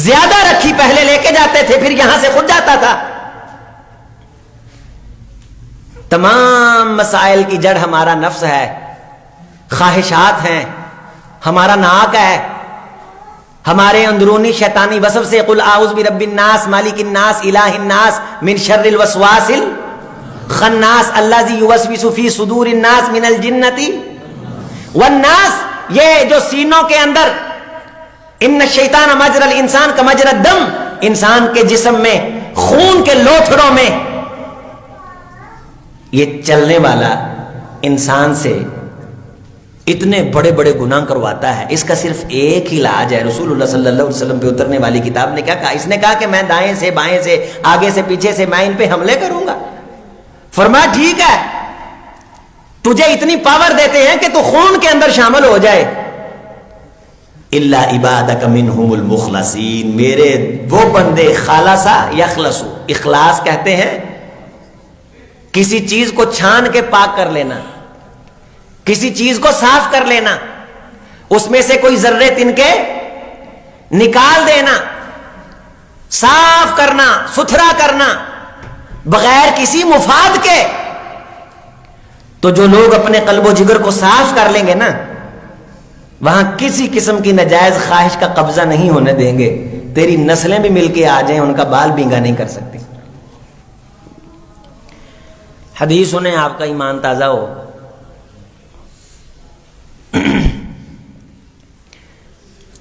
زیادہ رکھی، پہلے لے کے جاتے تھے پھر یہاں سے خود جاتا تھا۔ تمام مسائل کی جڑ ہمارا نفس ہے، خواہشات ہیں، ہمارا ناک ہے، ہمارے اندرونی شیطانی وصف سے قل اعوذ برب الناس مالک الناس الہ الناس من شر الوسواس الخناس الذی یوسوس فی صدور الناس من الجنۃ والناس۔ یہ جو سینوں کے اندر ان الشیطان مجرى الانسان کا مجرى الدم، انسان کے جسم میں خون کے لوتھڑوں میں یہ چلنے والا انسان سے اتنے بڑے بڑے گناہ کرواتا ہے. اس کا صرف ایک ہی علاج ہے. رسول اللہ صلی اللہ علیہ وسلم پہ اترنے والی کتاب نے کیا کہا؟ اس نے کہا کہ میں دائیں سے بائیں سے آگے سے پیچھے سے میں ان پہ حملے کروں گا. فرمایا ٹھیک ہے، تجھے اتنی پاور دیتے ہیں کہ تو خون کے اندر شامل ہو جائے. الا عبادک منہم المخلصین، میرے وہ بندے خالصا یخلص، اخلاص کہتے ہیں کسی چیز کو چھان کے پاک کر لینا، کسی چیز کو صاف کر لینا، اس میں سے کوئی ذرے تن کے نکال دینا، صاف کرنا، ستھرا کرنا بغیر کسی مفاد کے. تو جو لوگ اپنے قلب و جگر کو صاف کر لیں گے نا، وہاں کسی قسم کی نجائز خواہش کا قبضہ نہیں ہونے دیں گے. تیری نسلیں بھی مل کے آ جائیں، ان کا بال بینگا نہیں کر سکتی. حدیث سنیں، آپ کا ایمان تازہ ہو.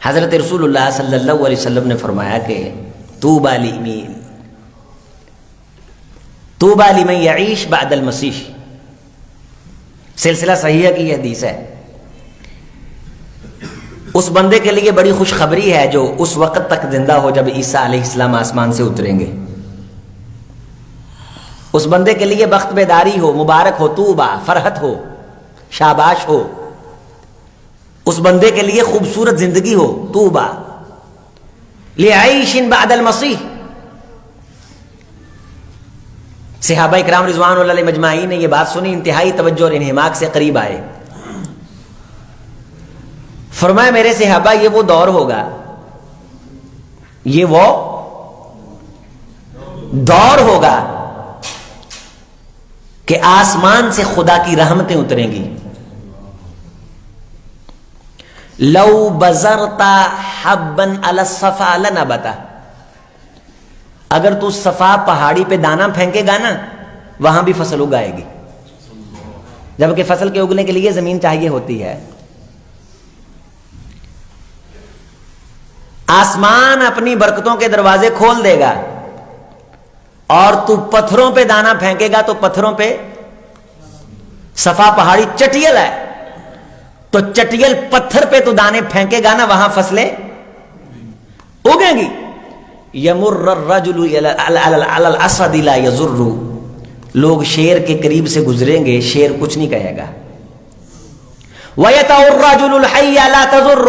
حضرت رسول اللہ صلی اللہ علیہ وسلم نے فرمایا کہ طوبی لمن یعیش بعد المسیح، سلسلہ صحیحہ کی یہ حدیث ہے. اس بندے کے لیے بڑی خوشخبری ہے جو اس وقت تک زندہ ہو جب عیسیٰ علیہ السلام آسمان سے اتریں گے. اس بندے کے لیے بخت بیداری ہو، مبارک ہو، طوبیٰ، فرحت ہو، شاباش ہو. اس بندے کے لیے خوبصورت زندگی ہو، طوبیٰ لعیش بعد المسیح. صحابہ اکرام رضوان اللہ علیہ مجمعین نے یہ بات سنی، انتہائی توجہ اور انہماک سے قریب آئے. فرمایا میرے صحابہ یہ وہ دور ہوگا، یہ وہ دور ہوگا کہ آسمان سے خدا کی رحمتیں اتریں گی. لو بزرتا حبا علی الصفا لنبتا، اگر تو صفا پہاڑی پہ دانا پھینکے گا نا، وہاں بھی فصل اگائے گی، جبکہ فصل کے اگنے کے لیے زمین چاہیے ہوتی ہے. آسمان اپنی برکتوں کے دروازے کھول دے گا، اور تو پتھروں پہ دانا پھینکے گا تو پتھروں پہ، صفا پہاڑی چٹیل ہے تو چٹیل پتھر پہ تو دانے پھینکے گا نا، وہاں فصلیں اگیں گی. یمر الرجل علی الاسد لا یضر، لوگ شیر کے قریب سے گزریں گے، شیر کچھ نہیں کہے گا. ویتع الرجل الحی لا تضر،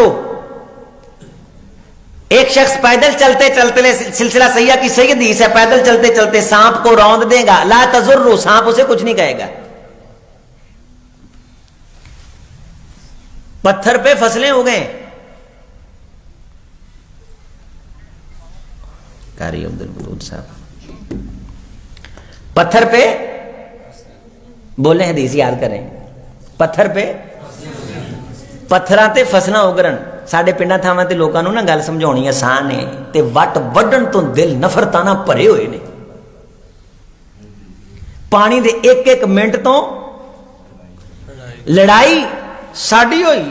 ایک شخص پیدل چلتے چلتے، سلسلہ صحیحہ کی صحیح حدیث ہے، پیدل چلتے چلتے سانپ کو روند دے گا، لا تضر، سانپ اسے کچھ نہیں کہے گا. پتھر پہ فصلیں اگیں. قاری عبد الودود صاحب پتھر پہ بولیں، حدیث یاد کریں، پتھر پہ پتھراں تے فصلاں اگرن. ساڈے پنڈاں تھاواں تے لوکاں نوں نا گل سمجھاونی آسان ہے، تے وٹ وڈن تو دل نفرتاں نال بھرے ہوئے نے. پانی دے ایک ایک منٹ تو لڑائی ساڈی ہوئی،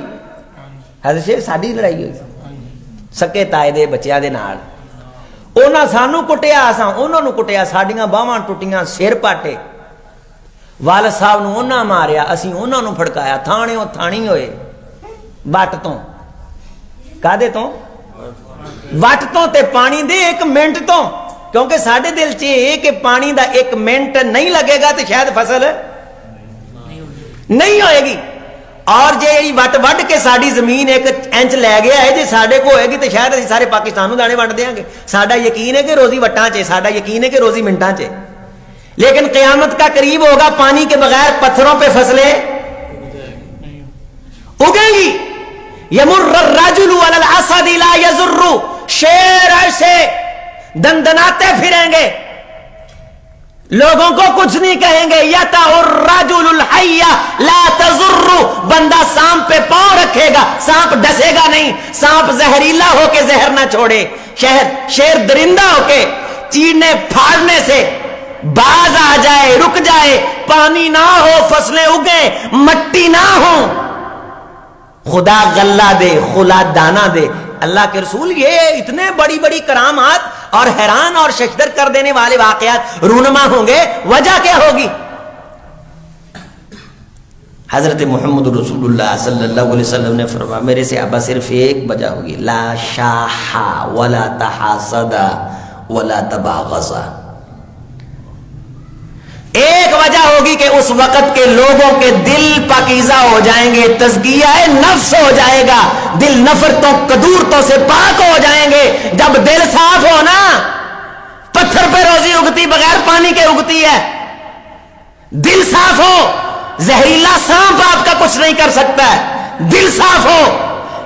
حضرت شیخ ساڈی لڑائی ہوئی سکے تائے دے بچیاں دے نال. انہاں سانوں کٹیا، اساں انہاں نوں کٹیا، ساڈیاں باہواں ٹوٹیاں، سر پاٹے. والد صاحب نوں انہاں ماریا، اسی انہاں نوں پھڑکایا، تھانیوں تھانی ہوئے. وٹ تو کادے تو وٹ تو تے پانی دے ایک منٹ تو، کیونکہ ساڈے دل چ یہ کہ پانی دا ایک منٹ نہیں لگے گا تو شاید فصل نہیں ہوئے گی. اور جی وٹ وڈ کے ساری زمین ایک انچ لے گیا ہے، جی ساڈے کو ہوئے گی تو شاید اسی سارے پاکستان دانے ونڈ دیاں گے. ساڈا یقین ہے کہ روزی وٹاں چ، ساڈا یقین ہے کہ روزی منٹاں چ. لیکن قیامت کا قریب ہوگا، پانی کے بغیر پتھروں پہ فصلیں اگیں گی. یمر الرجل علی الاسد لا یضر، شیر ایسے دندناتے پھریں گے، لوگوں کو کچھ نہیں کہیں گے. یتع الرجل الحی لا تضر، بندہ سانپ پہ پاؤں رکھے گا، سانپ ڈسے گا نہیں. سانپ زہریلا ہو کے زہر نہ چھوڑے، شیر درندہ ہو کے چیرنے پھاڑنے سے باز آ جائے، رک جائے. پانی نہ ہو، فصلیں اگیں، مٹی نہ ہو، خدا غلہ دے، خلا دانا دے. اللہ کے رسول یہ اتنے بڑی بڑی کرامات اور حیران اور ششدر کر دینے والے واقعات رونما ہوں گے، وجہ کیا ہوگی؟ حضرت محمد رسول اللہ صلی اللہ علیہ وسلم نے فرمایا میرے صحابہ صرف ایک وجہ ہوگی، لا شاحا ولا تحاسدا ولا تباغضا، ایک وجہ ہوگی کہ اس وقت کے لوگوں کے دل پاکیزہ ہو جائیں گے، تزکیہ نفس ہو جائے گا، دل نفرتوں قدورتوں سے پاک ہو جائیں گے۔ جب دل صاف ہو نا، پتھر پہ روزی اگتی بغیر پانی کے اگتی ہے، دل صاف ہو، زہریلا سانپ آپ کا کچھ نہیں کر سکتا ہے، دل صاف ہو،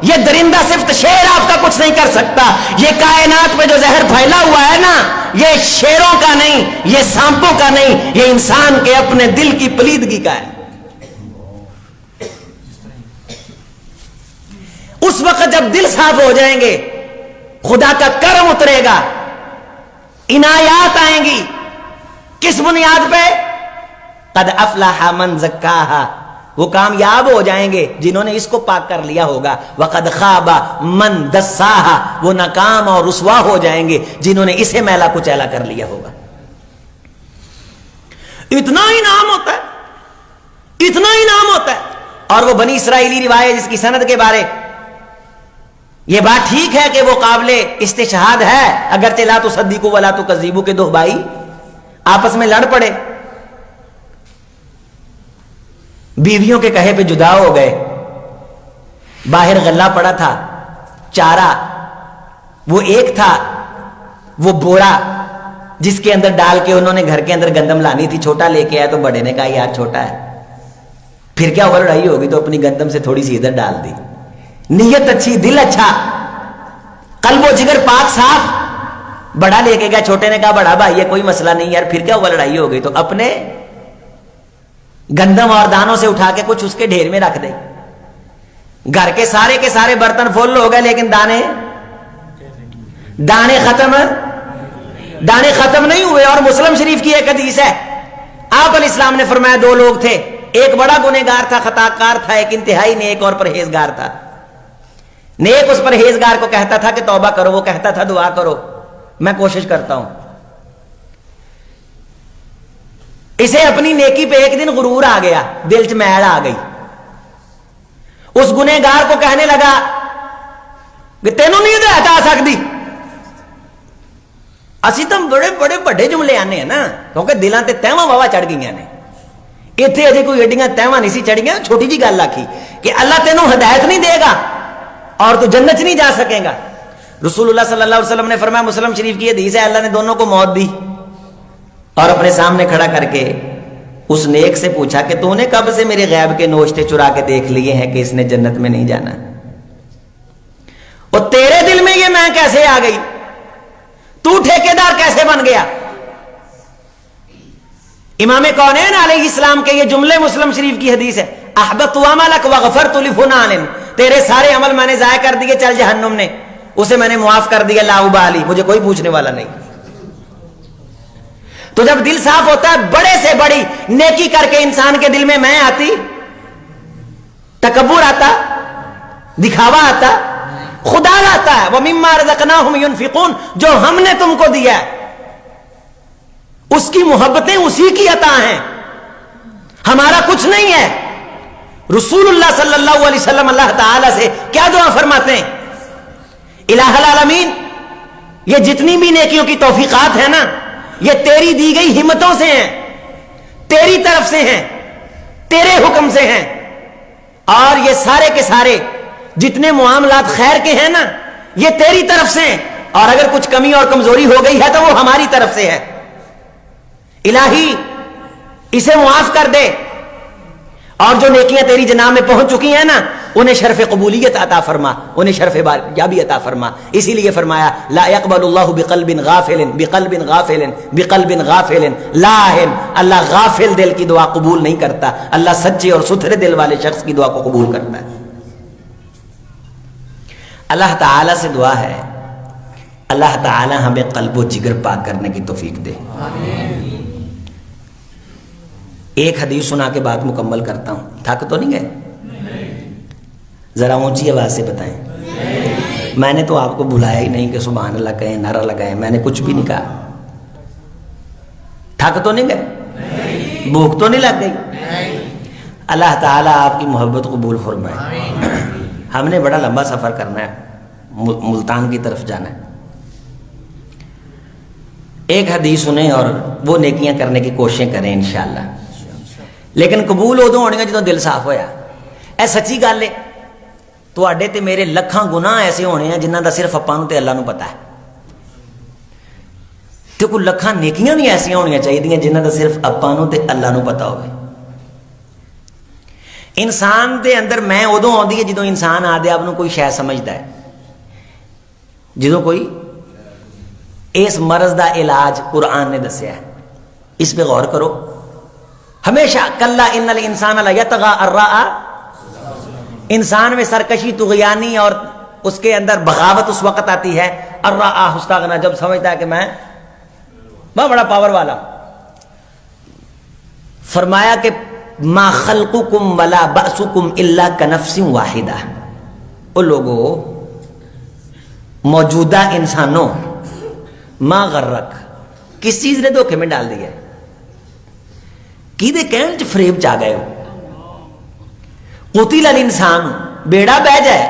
یہ درندہ صفت شیر آپ کا کچھ نہیں کر سکتا، یہ کائنات پہ جو زہر پھیلا ہوا ہے نا، یہ شیروں کا نہیں، یہ سانپوں کا نہیں، یہ انسان کے اپنے دل کی پلیدگی کا ہے۔ اس وقت جب دل صاف ہو جائیں گے، خدا کا کرم اترے گا، عنایات آئیں گی، کس بنیاد پہ؟ قد افلح من زکاہا، وہ کامیاب ہو جائیں گے جنہوں نے اس کو پاک کر لیا ہوگا، وقد خاب من دساہا، وہ ناکام اور رسوا ہو جائیں گے جنہوں نے اسے میلا کچیلا کر لیا ہوگا۔ اتنا انعام ہوتا ہے، اتنا انعام ہوتا ہے۔ اور وہ بنی اسرائیلی روایت جس کی سند کے بارے یہ بات ٹھیک ہے کہ وہ قابل استشہاد ہے، اگرچہ لا تصدقوا ولا تکذبوا کے دو بھائی آپس میں لڑ پڑے، بیویوں کے کہے پہ جدا ہو گئے، باہر غلہ پڑا تھا، چارہ وہ ایک تھا، وہ بوڑا جس کے اندر ڈال کے انہوں نے گھر کے اندر گندم لانی تھی، چھوٹا لے کے آیا تو بڑے نے کہا یار چھوٹا ہے، پھر کیا ہوا لڑائی ہوگی، تو اپنی گندم سے تھوڑی سی ادھر ڈال دی، نیت اچھی، دل اچھا، قلب و جگر پاک صاف، بڑا لے کے گیا، چھوٹے نے کہا بڑا بھائی یہ کوئی مسئلہ نہیں یار، پھر کیا ہوا لڑائی ہو گئی، تو اپنے گندم اور دانوں سے اٹھا کے کچھ اس کے ڈھیر میں رکھ دے، گھر کے سارے برتن فل ہو گئے لیکن دانے ختم نہیں ہوئے۔ اور مسلم شریف کی ایک حدیث ہے، آپ علیہ السلام نے فرمایا دو لوگ تھے، ایک بڑا گنہگار تھا، خطاکار تھا، ایک انتہائی نیک اور پرہیزگار تھا۔ نیک اس پرہیزگار کو کہتا تھا کہ توبہ کرو، وہ کہتا تھا دعا کرو، میں کوشش کرتا ہوں۔ اسے اپنی نیکی پہ ایک دن غرور آ گیا، دل چ میل آ گئی، اس گنہگار کو کہنے لگا کہ تینوں نہیں ہدایت آ سکتی، اسی تو بڑے بڑے بڑے جملے آنے ہیں نا، کیونکہ دلاں تے تہواں واوا چڑھ گئی نے، اتنے اجے کوئی ایڈیاں تہواں نہیں سی چڑھیاں، چھوٹی جی گل آکھی کہ اللہ تینوں ہدایت نہیں دے گا اور تو جنت نہیں جا سکے گا۔ رسول اللہ صلی اللہ علیہ وسلم نے فرمایا، مسلم شریف کی حدیث ہے، اللہ نے دونوں کو موت دی اور اپنے سامنے کھڑا کر کے اس نیک سے پوچھا کہ تو نے کب سے میرے غیب کے نوشتے چرا کے دیکھ لیے ہیں کہ اس نے جنت میں نہیں جانا، اور تیرے دل میں یہ میں کیسے آ گئی، تو ٹھیکیدار کیسے بن گیا؟ امام کونین علیہ السلام کے یہ جملے مسلم شریف کی حدیث ہے، احبطت عملک وغفرت لفلان، تیرے سارے عمل میں نے ضائع کر دیے، چل جہنم نے، اسے میں نے معاف کر دیا، لا ابالی، مجھے کوئی پوچھنے والا نہیں۔ تو جب دل صاف ہوتا ہے، بڑے سے بڑی نیکی کر کے انسان کے دل میں آتی، تکبر آتا، دکھاوا آتا، خدا آتا ہے، وَمِمَّا رَزَقْنَاهُمْ يُنْفِقُونَ، جو ہم نے تم کو دیا ہے اس کی محبتیں اسی کی عطا ہیں، ہمارا کچھ نہیں ہے۔ رسول اللہ صلی اللہ علیہ وسلم اللہ تعالی سے کیا دعا فرماتے ہیں؟ الہ العالمین، یہ جتنی بھی نیکیوں کی توفیقات ہیں نا، یہ تیری دی گئی ہمتوں سے ہیں، تیری طرف سے ہیں، تیرے حکم سے ہیں، اور یہ سارے کے سارے جتنے معاملات خیر کے ہیں نا، یہ تیری طرف سے ہیں، اور اگر کچھ کمی اور کمزوری ہو گئی ہے تو وہ ہماری طرف سے ہے۔ الہی اسے معاف کر دے، اور جو نیکیاں تیری جناب میں پہنچ چکی ہیں نا، انہیں شرف قبولیت عطا فرما، انہیں شرف یابی عطا فرما۔ اسی لیے فرمایا لا يقبل اللہ بقلب غافل بقلب غافل بقلب غافل لاہن، اللہ غافل دل کی دعا قبول نہیں کرتا، اللہ سچے اور ستھرے دل والے شخص کی دعا کو قبول کرتا ہے۔ اللہ تعالی سے دعا ہے اللہ تعالی ہمیں قلب و جگر پاک کرنے کی توفیق دے۔ ایک حدیث سنا کے بات مکمل کرتا ہوں، تھک تو نہیں گئے؟ ذرا اونچی آواز سے بتائیں۔ میں نے تو آپ کو بلایا ہی نہیں کہ سبحان اللہ کہیں، نعرہ لگائیں، میں نے کچھ بھی نہیں کہا. تھک تو نہیں گئے؟ بھوک تو نہیں لگ گئی؟ اللہ تعالیٰ آپ کی محبت قبول فرمائے. ہم نے بڑا لمبا سفر کرنا ہے، ملتان کی طرف جانا ہے. ایک حدیث سنیں اور وہ نیکیاں کرنے کی کوششیں کریں انشاءاللہ. لیکن قبول ادو ہونی جدوں دل صاف ہویا. اے سچی گل ہے، تواڈے تے میرے لکھاں گناہ ایسے ہونے ہیں جنہاں دا صرف اپاں نوں تے اللہ نوں پتہ ہے، تے کوئی لکھاں نیکیاں بھی ایسیاں ہونیاں چاہیے جنہاں دا صرف اپاں نوں تے اللہ نوں پتہ ہوئے. انسان دے اندر میں ادو آتی ہے جدوں انسان آدھے آپ کوئی شے سمجھتا ہے، جدوں کوئی اس مرض دا علاج قرآن نے دسیا ہے. اس پہ غور کرو. ہمیشہ کلا ان الانسان لیطغی ان رآ، انسان میں سرکشی طغیانی اور اس کے اندر بغاوت اس وقت آتی ہے ان رآ استغنی، جب سمجھتا ہے کہ میں بہت بڑا پاور والا. فرمایا کہ ما خلقکم ولا بأسکم الا کنفس واحدہ. او لوگو، موجودہ انسانوں، ما غرک، کس چیز نے دھوکے میں ڈال دیا؟ کیدے کہن چ فریب چ آ گئے ہو؟ قتل الانسان، بیڑا بہ جائے.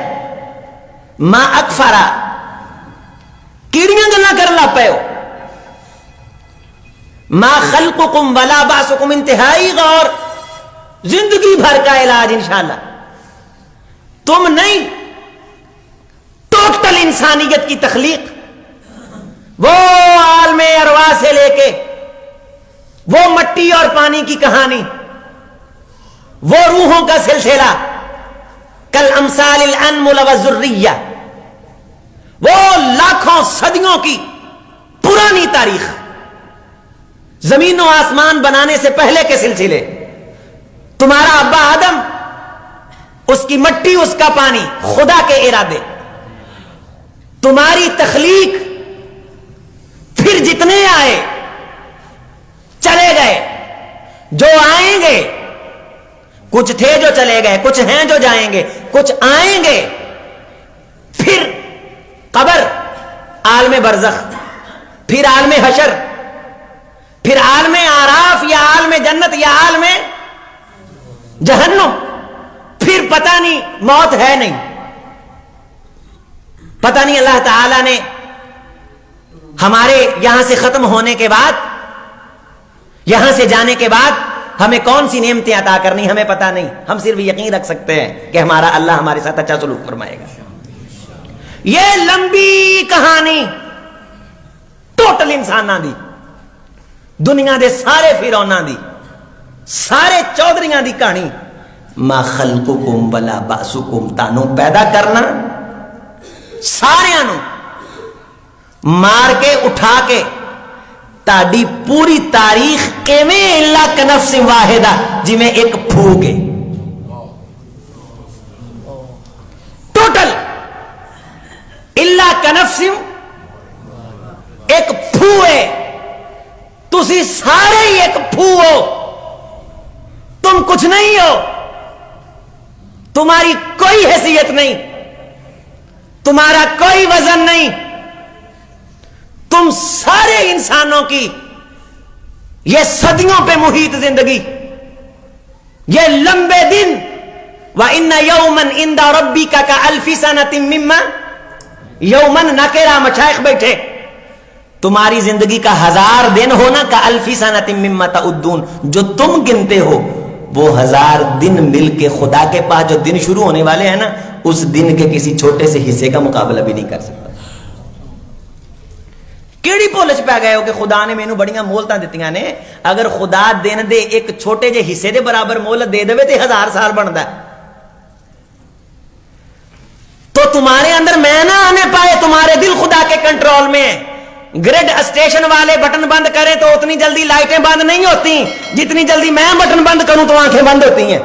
ما اکفرا، کیڑیاں گلاں کرن لگ پئے ہو. ما خلقکم ولا بعثکم، انتہائی غور، زندگی بھر کا علاج انشاءاللہ. تم نہیں، ٹوٹل انسانیت کی تخلیق، وہ عالم ارواح سے لے کے وہ مٹی اور پانی کی کہانی، وہ روحوں کا سلسلہ، کل امثال الانمل والذریہ، وہ لاکھوں صدیوں کی پرانی تاریخ، زمین و آسمان بنانے سے پہلے کے سلسلے. تمہارا ابا آدم، اس کی مٹی، اس کا پانی، خدا کے ارادے. تمہاری تخلیق، پھر جتنے آئے چلے گئے، جو آئیں گے، کچھ تھے جو چلے گئے، کچھ ہیں جو جائیں گے، کچھ آئیں گے. پھر قبر، عالم برزخ، پھر عالم حشر، پھر عالم آراف یا عالم جنت یا عالم جہنم. پھر پتہ نہیں، موت ہے نہیں، پتہ نہیں اللہ تعالی نے ہمارے یہاں سے ختم ہونے کے بعد، یہاں سے جانے کے بعد ہمیں کون سی نعمتیں عطا کرنی، ہمیں پتہ نہیں. ہم صرف یقین رکھ سکتے ہیں کہ ہمارا اللہ ہمارے ساتھ اچھا سلوک فرمائے گا. یہ لمبی کہانی ٹوٹل انساناں دی، دنیا دے سارے فرعوناں دی، سارے چودھریاں دی کہانی. ما خلقکم ولا بعثکم، تانوں پیدا کرنا، ساریاں نوں مار کے اٹھا کے تاڑی پوری تاریخ ایویں الا کنفس واحدہ، جی میں ایک پھوک ہے. ٹوٹل الا کنفس، ایک پھو ہے. تسی سارے ہی ایک پھو ہو، تم کچھ نہیں ہو، تمہاری کوئی حیثیت نہیں، تمہارا کوئی وزن نہیں. تم سارے انسانوں کی یہ صدیوں پہ محیط زندگی، یہ لمبے دن، وَإِنَّ يَوْمًا عِنْدَ رَبِّكَ كَأَلْفِ سَنَةٍ مِّمَّا یومن نکرا. مشائخ بیٹھے، تمہاری زندگی کا 1000 دن ہونا كَأَلْفِ سَنَةٍ مِّمَّا تَعُدُّونَ، جو تم گنتے ہو وہ 1000 دن مل کے خدا کے پاس جو دن شروع ہونے والے ہیں نا، اس دن کے کسی چھوٹے سے حصے کا مقابلہ بھی نہیں کر سکتا. کیڑی پولچ پہ گئے ہو کہ خدا نے مینوں بڑیاں مہلتاں دتیاں نے. اگر خدا دن دے ایک چھوٹے جے حصے دے برابر مہلت دے دے تے 1000 سال بنتا ہے. تو تمہارے اندر میں نہ آنے پائے، تمہارے دل خدا کے کنٹرول میں ہے. گریڈ اسٹیشن والے بٹن بند کریں تو اتنی جلدی لائٹیں بند نہیں ہوتی جتنی جلدی میں بٹن بند کروں تو آنکھیں بند ہوتی ہیں.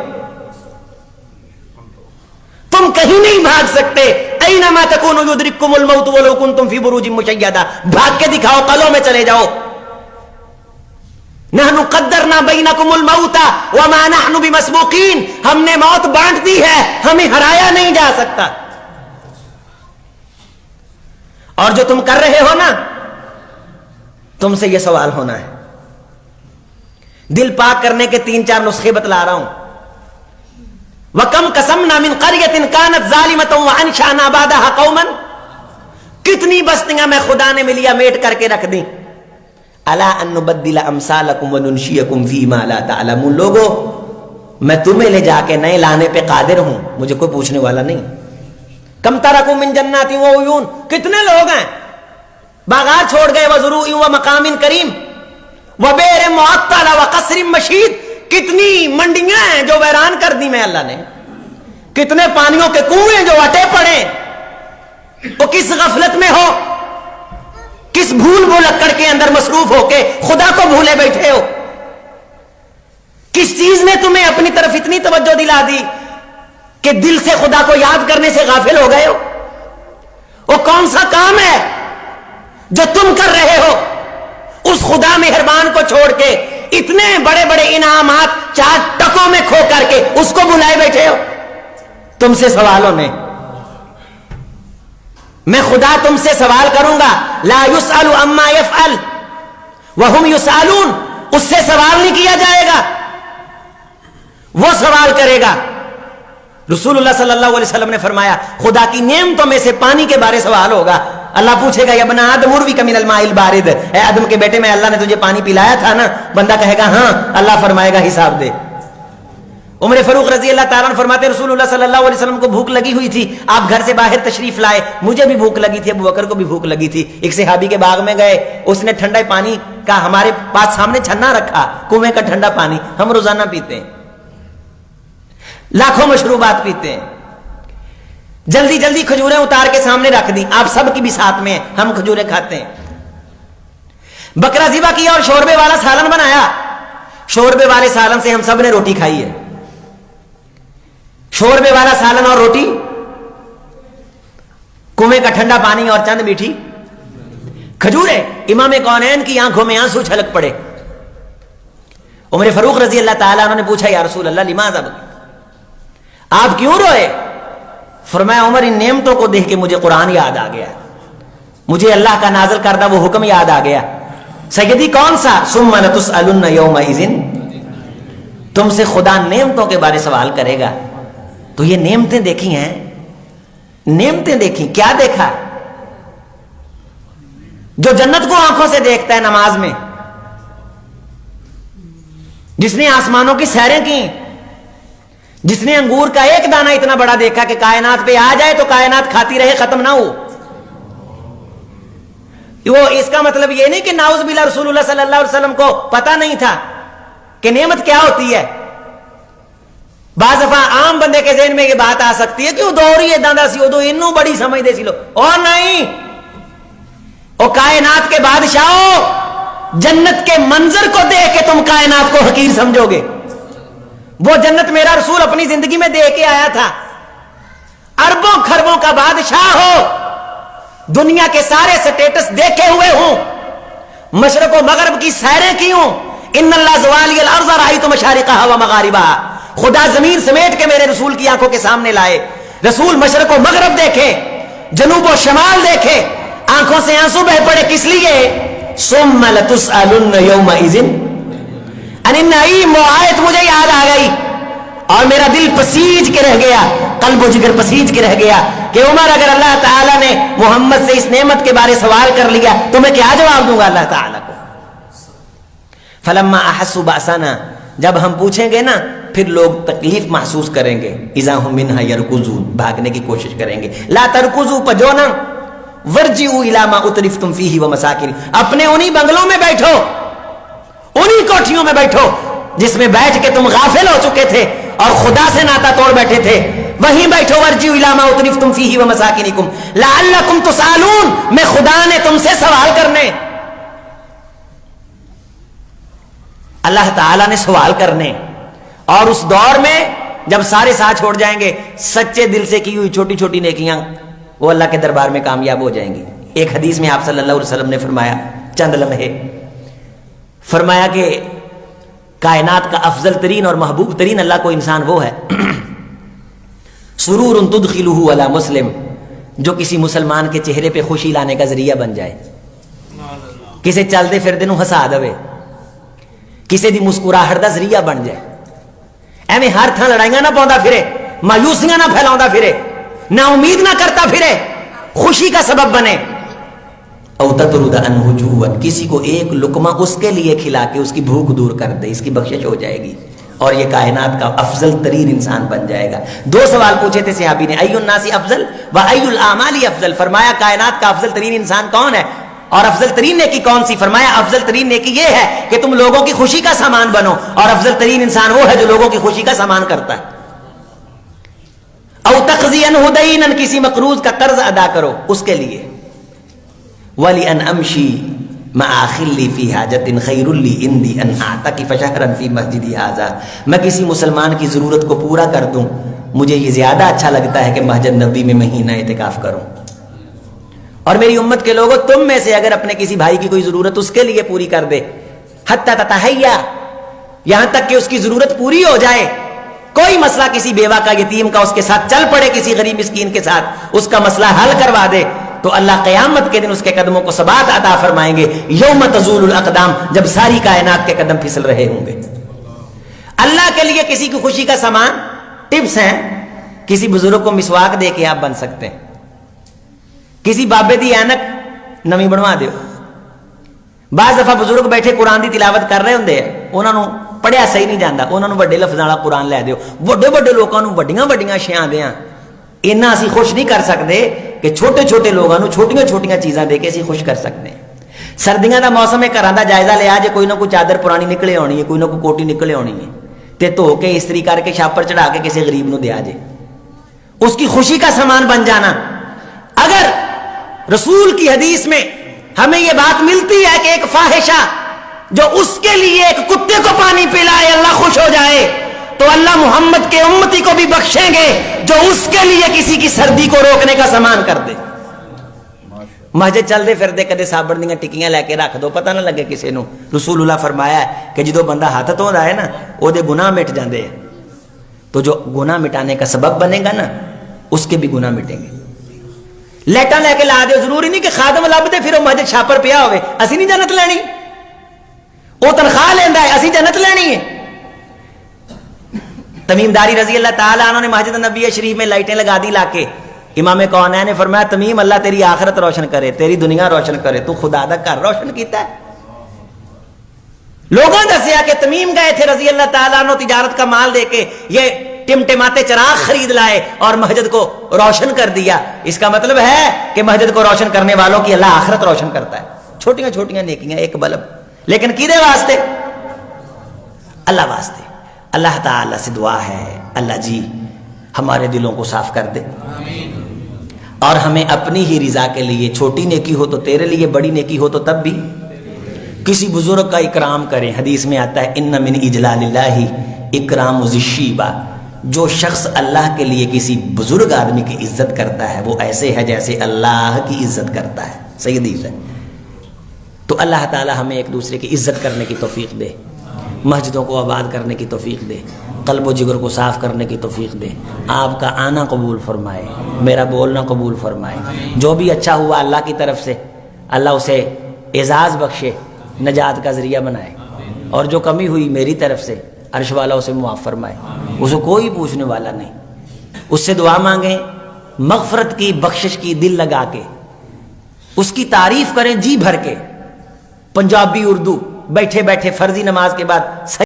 تم کہیں نہیں بھاگ سکتے. اینما تکونوا یدرککم الموت ولو کنتم فی بروج مشیدہ. بھاگ کے دکھاؤ، قلوں میں چلے جاؤ. نحن قدرنا بینکم الموت وما نحن بمسبوقین. ہم نے موت بانٹ دی ہے، ہمیں ہرایا نہیں جا سکتا. اور جو تم کر رہے ہو نا، تم سے یہ سوال ہونا ہے. دل پاک کرنے کے 3-4 نسخے بتلا رہا ہوں. وَكَمْ قَسَمْنَا مِنْ قَرْيَةٍ كَانَتْ ظَالِمَةً وَأَنشَأْنَا بَعْدَهَا قَوْمًا. کتنی بستیاں میں خدا نے ملیا میٹ کر کے رکھ دیں. الا ان نبدل امثالکم وننشئکم فیما لا تعلمون. لوگو میں تمہیں لے جا کے نئے لانے پہ قادر ہوں، مجھے کوئی پوچھنے والا نہیں. کم ترکوا من جنات وعیون. کتنے لوگ ہیں باغات چھوڑ گئے. وزروع ومقام کریم وبئر معطلہ وقصر مشید. کتنی منڈیاں ہیں جو ویران کر دی میں اللہ نے. کتنے پانیوں کے کنویں جو اٹے پڑے. وہ کس غفلت میں ہو، کس بھول بھلکڑ کے اندر مصروف ہو کے خدا کو بھولے بیٹھے ہو. کس چیز نے تمہیں اپنی طرف اتنی توجہ دلا دی کہ دل سے خدا کو یاد کرنے سے غافل ہو گئے ہو. وہ کون سا کام ہے جو تم کر رہے ہو اس خدا مہربان کو چھوڑ کے اتنے بڑے بڑے انعامات 4 ٹکوں میں کھو کر کے اس کو بلائے بیٹھے ہو. تم سے سوالوں میں خدا تم سے سوال کروں گا. لا يسأل عما يفعل وهم يسألون. اس سے سوال نہیں کیا جائے گا، وہ سوال کرے گا. رسول اللہ صلی اللہ علیہ وسلم نے فرمایا خدا کی نعمتوں میں سے پانی کے بارے سوال ہوگا. اللہ پوچھے گا یا ابن آدم ارویک من الماء البارد. اے آدم کے بیٹے میں اللہ نے تجھے پانی پلایا تھا نا. بندہ کہے گا ہاں. اللہ فرمائے گا حساب دے. عمر فاروق رضی اللہ تعالیٰ عنہ فرماتے رسول اللہ صلی اللہ علیہ وسلم کو بھوک لگی ہوئی تھی، آپ گھر سے باہر تشریف لائے. مجھے بھی بھوک لگی تھی، ابو بکر کو بھی بھوک لگی تھی. ایک صحابی کے باغ میں گئے، اس نے ٹھنڈا پانی کا ہمارے پاس سامنے چھنا رکھا، کنویں کا ٹھنڈا پانی ہم روزانہ پیتے ہیں، لاکھوں مشروبات پیتے ہیں. جلدی جلدی کھجوریں اتار کے سامنے رکھ دی، آپ سب کی بھی ساتھ میں ہم کھجوریں کھاتے ہیں. بکرا ذبح کیا اور شوربے والا سالن بنایا. شوربے والے سالن سے ہم سب نے روٹی کھائی ہے. شوربے والا سالن اور روٹی، کنویں کا ٹھنڈا پانی اور چند میٹھی کھجوریں. امام کونین کی آنکھوں میں آنسو چھلک پڑے. عمر فاروق رضی اللہ تعالیٰ عنہ نے پوچھا یا رسول اللہ لماذا بک، آپ کیوں روئے؟ فرمایا عمر ان نعمتوں کو دیکھ کے مجھے قرآن یاد آ گیا، مجھے اللہ کا نازل کردہ وہ حکم یاد آ گیا. سیدی کون سا؟ ثم لتسألن یومئذ. تم سے خدا نعمتوں کے بارے سوال کرے گا. تو یہ نعمتیں دیکھی ہیں، نعمتیں دیکھی. کیا دیکھا؟ جو جنت کو آنکھوں سے دیکھتا ہے نماز میں، جس نے آسمانوں کی سیریں کی، جس نے انگور کا ایک دانہ اتنا بڑا دیکھا کہ کائنات پہ آ جائے تو کائنات کھاتی رہے، ختم نہ ہو. وہ اس کا مطلب یہ نہیں کہ ناؤز باللہ رسول اللہ صلی اللہ علیہ وسلم کو پتہ نہیں تھا کہ نعمت کیا ہوتی ہے. بعض دفعہ عام بندے کے ذہن میں یہ بات آ سکتی ہے کہ وہ دوری داندا سی وہ تو انو بڑی سمجھ دے سی لو. اور نہیں، وہ کائنات کے بادشاہوں، جنت کے منظر کو دیکھ کے تم کائنات کو حقیر سمجھو گے. وہ جنت میرا رسول اپنی زندگی میں دے کے آیا تھا. اربوں خربوں کا بادشاہ ہو، دنیا کے سارے سٹیٹس دیکھے ہوئے ہوں، مشرق و مغرب کی سیریں کی ہوں. ان اللہ زوالی الارض رأیت مشارقها ومغاربها. خدا زمین سمیٹ کے میرے رسول کی آنکھوں کے سامنے لائے. رسول مشرق و مغرب دیکھے، جنوب و شمال دیکھے، آنکھوں سے آنسو بہ پڑے. کس لیے؟ ثم لتسألن یومئذ عن النعیم. وہ آیت مجھے یاد آ گئی اور میرا دل پسیج کے رہ گیا، قلب و جگر پسیج کے رہ گیا کہ عمر اگر اللہ تعالیٰ نے محمد سے اس نعمت کے بارے سوال کر لیا تو میں کیا جواب دوں گا اللہ تعالیٰ کو. فلما احسوا بأسنا. جب ہم پوچھیں گے نا پھر لوگ تکلیف محسوس کریں گے. اذا هم منها يركضون. بھاگنے کی کوشش کریں گے. لا تركضوا پجونا ورجعوا الى ما اترفتم فيه ومساكن. اپنے انہی بنگلوں میں بیٹھو، انہی کوٹھیوں میں بیٹھو جس میں بیٹھ کے تم غافل ہو چکے تھے اور خدا سے ناتا توڑ بیٹھے تھے، وہیں بیٹھو. ورجعوا الى ما اترفتم فيه ومساكنكم لعلكم تسألون. میں خدا نے تم سے سوال کرنے، اللہ تعالیٰ نے سوال کرنے. اور اس دور میں جب سارے ساتھ چھوڑ جائیں گے، سچے دل سے کی ہوئی چھوٹی چھوٹی نیکیاں وہ اللہ کے دربار میں کامیاب ہو جائیں گی. ایک حدیث میں آپ صلی اللہ علیہ وسلم نے فرمایا، چند لمحے فرمایا کہ کائنات کا افضل ترین اور محبوب ترین اللہ کو انسان وہ ہے سرور تدخلہ علی مسلم جو کسی مسلمان کے چہرے پہ خوشی لانے کا ذریعہ بن جائے, کسی چلتے پھرتے نو ہسا دے, کسی دی مسکراہٹ دا ذریعہ بن جائے, ایویں ہر تھان لڑائیاں نہ پاؤندا پھرے, مایوسیاں نہ پھیلاوندا پھرے, نہ امید نہ کرتا پھرے, خوشی کا سبب بنے. او تطرد عنہ جوعا, کسی کو ایک لقمہ اس کے لیے کھلا کے اس کی بھوک دور کر دے, اس کی بخشش ہو جائے گی اور یہ کائنات کا افضل ترین انسان بن جائے گا. 2 سوال پوچھے تھے صحابی نے, ای الناس افضل و ای الاعمال افضل, فرمایا کائنات کا افضل ترین انسان کون ہے اور افضل ترین نیکی کون سی؟ فرمایا افضل ترین نیکی یہ ہے کہ تم لوگوں کی خوشی کا سامان بنو, اور افضل ترین انسان وہ ہے جو لوگوں کی خوشی کا سامان کرتا ہے. او تقضی عنہ دینا, کسی مقروض کا قرض ادا کرو اس کے لیے. وَلِأَنْ أَمْشِي مَعَ خِلِّي فِي حَاجَةٍ خَيْرٌ لِّي عِنْدِي أَنْ أَعْتَكِفَ شَهْرًا فِي مَسْجِدِي هَٰذَا, میں کسی مسلمان کی ضرورت کو پورا کر دوں, مجھے یہ زیادہ اچھا لگتا ہے کہ مسجد نبوی میں مہینہ اعتکاف کروں. اور میری امت کے لوگوں, تم میں سے اگر اپنے کسی بھائی کی کوئی ضرورت اس کے لیے پوری کر دے, حتی تتحیا, یہاں تک کہ اس کی ضرورت پوری ہو جائے, کوئی مسئلہ کسی بیوہ کا, یتیم کا اس کے ساتھ چل پڑے, کسی غریب مسکین کے ساتھ اس کا مسئلہ حل کروا دے, تو اللہ قیامت کے دن اس کے قدموں کو ثبات عطا فرمائیں گے. یوم تزول الاقدام, جب ساری کائنات کے قدم پھسل رہے ہوں گے. اللہ کے لیے کسی کی خوشی کا سامان ٹپس ہیں. کسی بزرگ کو مسواک دے کے آپ بن سکتے ہیں, کسی بابے دی اینک نویں بنوا دیو. بعض دفعہ بزرگ بیٹھے قرآن دی تلاوت کر رہے ہوندے ہیں, انہاں نو پڑھیا صحیح نہیں جاندا, انہاں نو بڑے لفظاں والا قرآن لے دیو. بڑے بڑے لوکاں نو بڑیاں بڑیاں شیاں دیاں, اینا اسی خوش نہیں کر سکتے کہ چھوٹے چھوٹے لوگوں چھوٹیاں چھوٹیاں چیزاں دے کے اسی خوش کر سکتے ہیں. سردیاں دا موسم ہے, گھراں دا جائزہ لیا جے, کوئی نہ کوئی چادر پرانی نکلے ہونی ہے, کوئی نہ کوئی کوٹی نکلے ہونی ہے, تے دھو کے استری کر کے چھاپر چڑھا کے کسی غریب نو دیا جے, اس کی خوشی کا سامان بن جانا. اگر رسول کی حدیث میں ہمیں یہ بات ملتی ہے کہ ایک فاحشہ جو اس کے لیے ایک کتے کو پانی پلائے اللہ خوش ہو جائے, تو اللہ محمد کے امتی کو بھی بخشیں گے جو اس کے لیے کسی کی سردی کو روکنے کا سامان کر دے. مسجد چلتے پھرتے کدے صابن دیاں ٹکیاں لے کے رکھ دو, پتہ نہ لگے کسی نو. رسول اللہ فرمایا ہے کہ جدو بندہ ہاتھ دھوندا ہے نا, او دے گناہ مٹ جاندے ہیں, تو جو گناہ مٹانے کا سبب بنے گا نا, اس کے بھی گناہ مٹیں گے. لیٹاں لے کے لا دو, ضروری نہیں کہ خادم لبدے پھر وہ مسجد چھاپر پیا ہوئے, اسی نہیں جنت لینی, وہ تنخواہ لیندا ہے, اسی جنت لینی ہے. تمیم داری رضی اللہ تعالیٰ عنہ نے مسجد نبی شریف میں لائٹیں لگا دی لا کے. امام کونین نے فرمایا, تمیم اللہ تیری آخرت روشن کرے, تیری دنیا روشن کرے, تو خدا دا گھر روشن کیتا ہے. لوگوں دسیا کہ تمیم گئے تھے رضی اللہ تعالیٰ عنہ تجارت کا مال دے کے, یہ ٹمٹماتے چراغ خرید لائے اور مسجد کو روشن کر دیا. اس کا مطلب ہے کہ مسجد کو روشن کرنے والوں کی اللہ آخرت روشن کرتا ہے. چھوٹیاں چھوٹیاں نیکیاں, ایک بلب, لیکن کیدے واسطے؟ اللہ واسطے. اللہ تعالیٰ سے دعا ہے, اللہ جی ہمارے دلوں کو صاف کر دے, اور ہمیں اپنی ہی رضا کے لیے, چھوٹی نیکی ہو تو تیرے لیے, بڑی نیکی ہو تو تب بھی کسی بزرگ کا اکرام کریں. حدیث میں آتا ہے, ان من اجلال اللہ اکرام ذی الشیبہ, جو شخص اللہ کے لیے کسی بزرگ آدمی کی عزت کرتا ہے وہ ایسے ہے جیسے اللہ کی عزت کرتا ہے. صحیح حدیث ہے. تو اللہ تعالیٰ ہمیں ایک دوسرے کی عزت کرنے کی توفیق دے, مسجدوں کو آباد کرنے کی توفیق دے, قلب و جگر کو صاف کرنے کی توفیق دے. آپ کا آنا قبول فرمائے, میرا بولنا قبول فرمائے. جو بھی اچھا ہوا اللہ کی طرف سے, اللہ اسے اعزاز بخشے, نجات کا ذریعہ بنائے, اور جو کمی ہوئی میری طرف سے عرش والا اسے معاف فرمائے. اسے کوئی پوچھنے والا نہیں. اس سے دعا مانگیں, مغفرت کی, بخشش کی, دل لگا کے اس کی تعریف کریں جی بھر کے. پنجابی اردو بیٹھے بیٹھے فرضی نماز کے بعد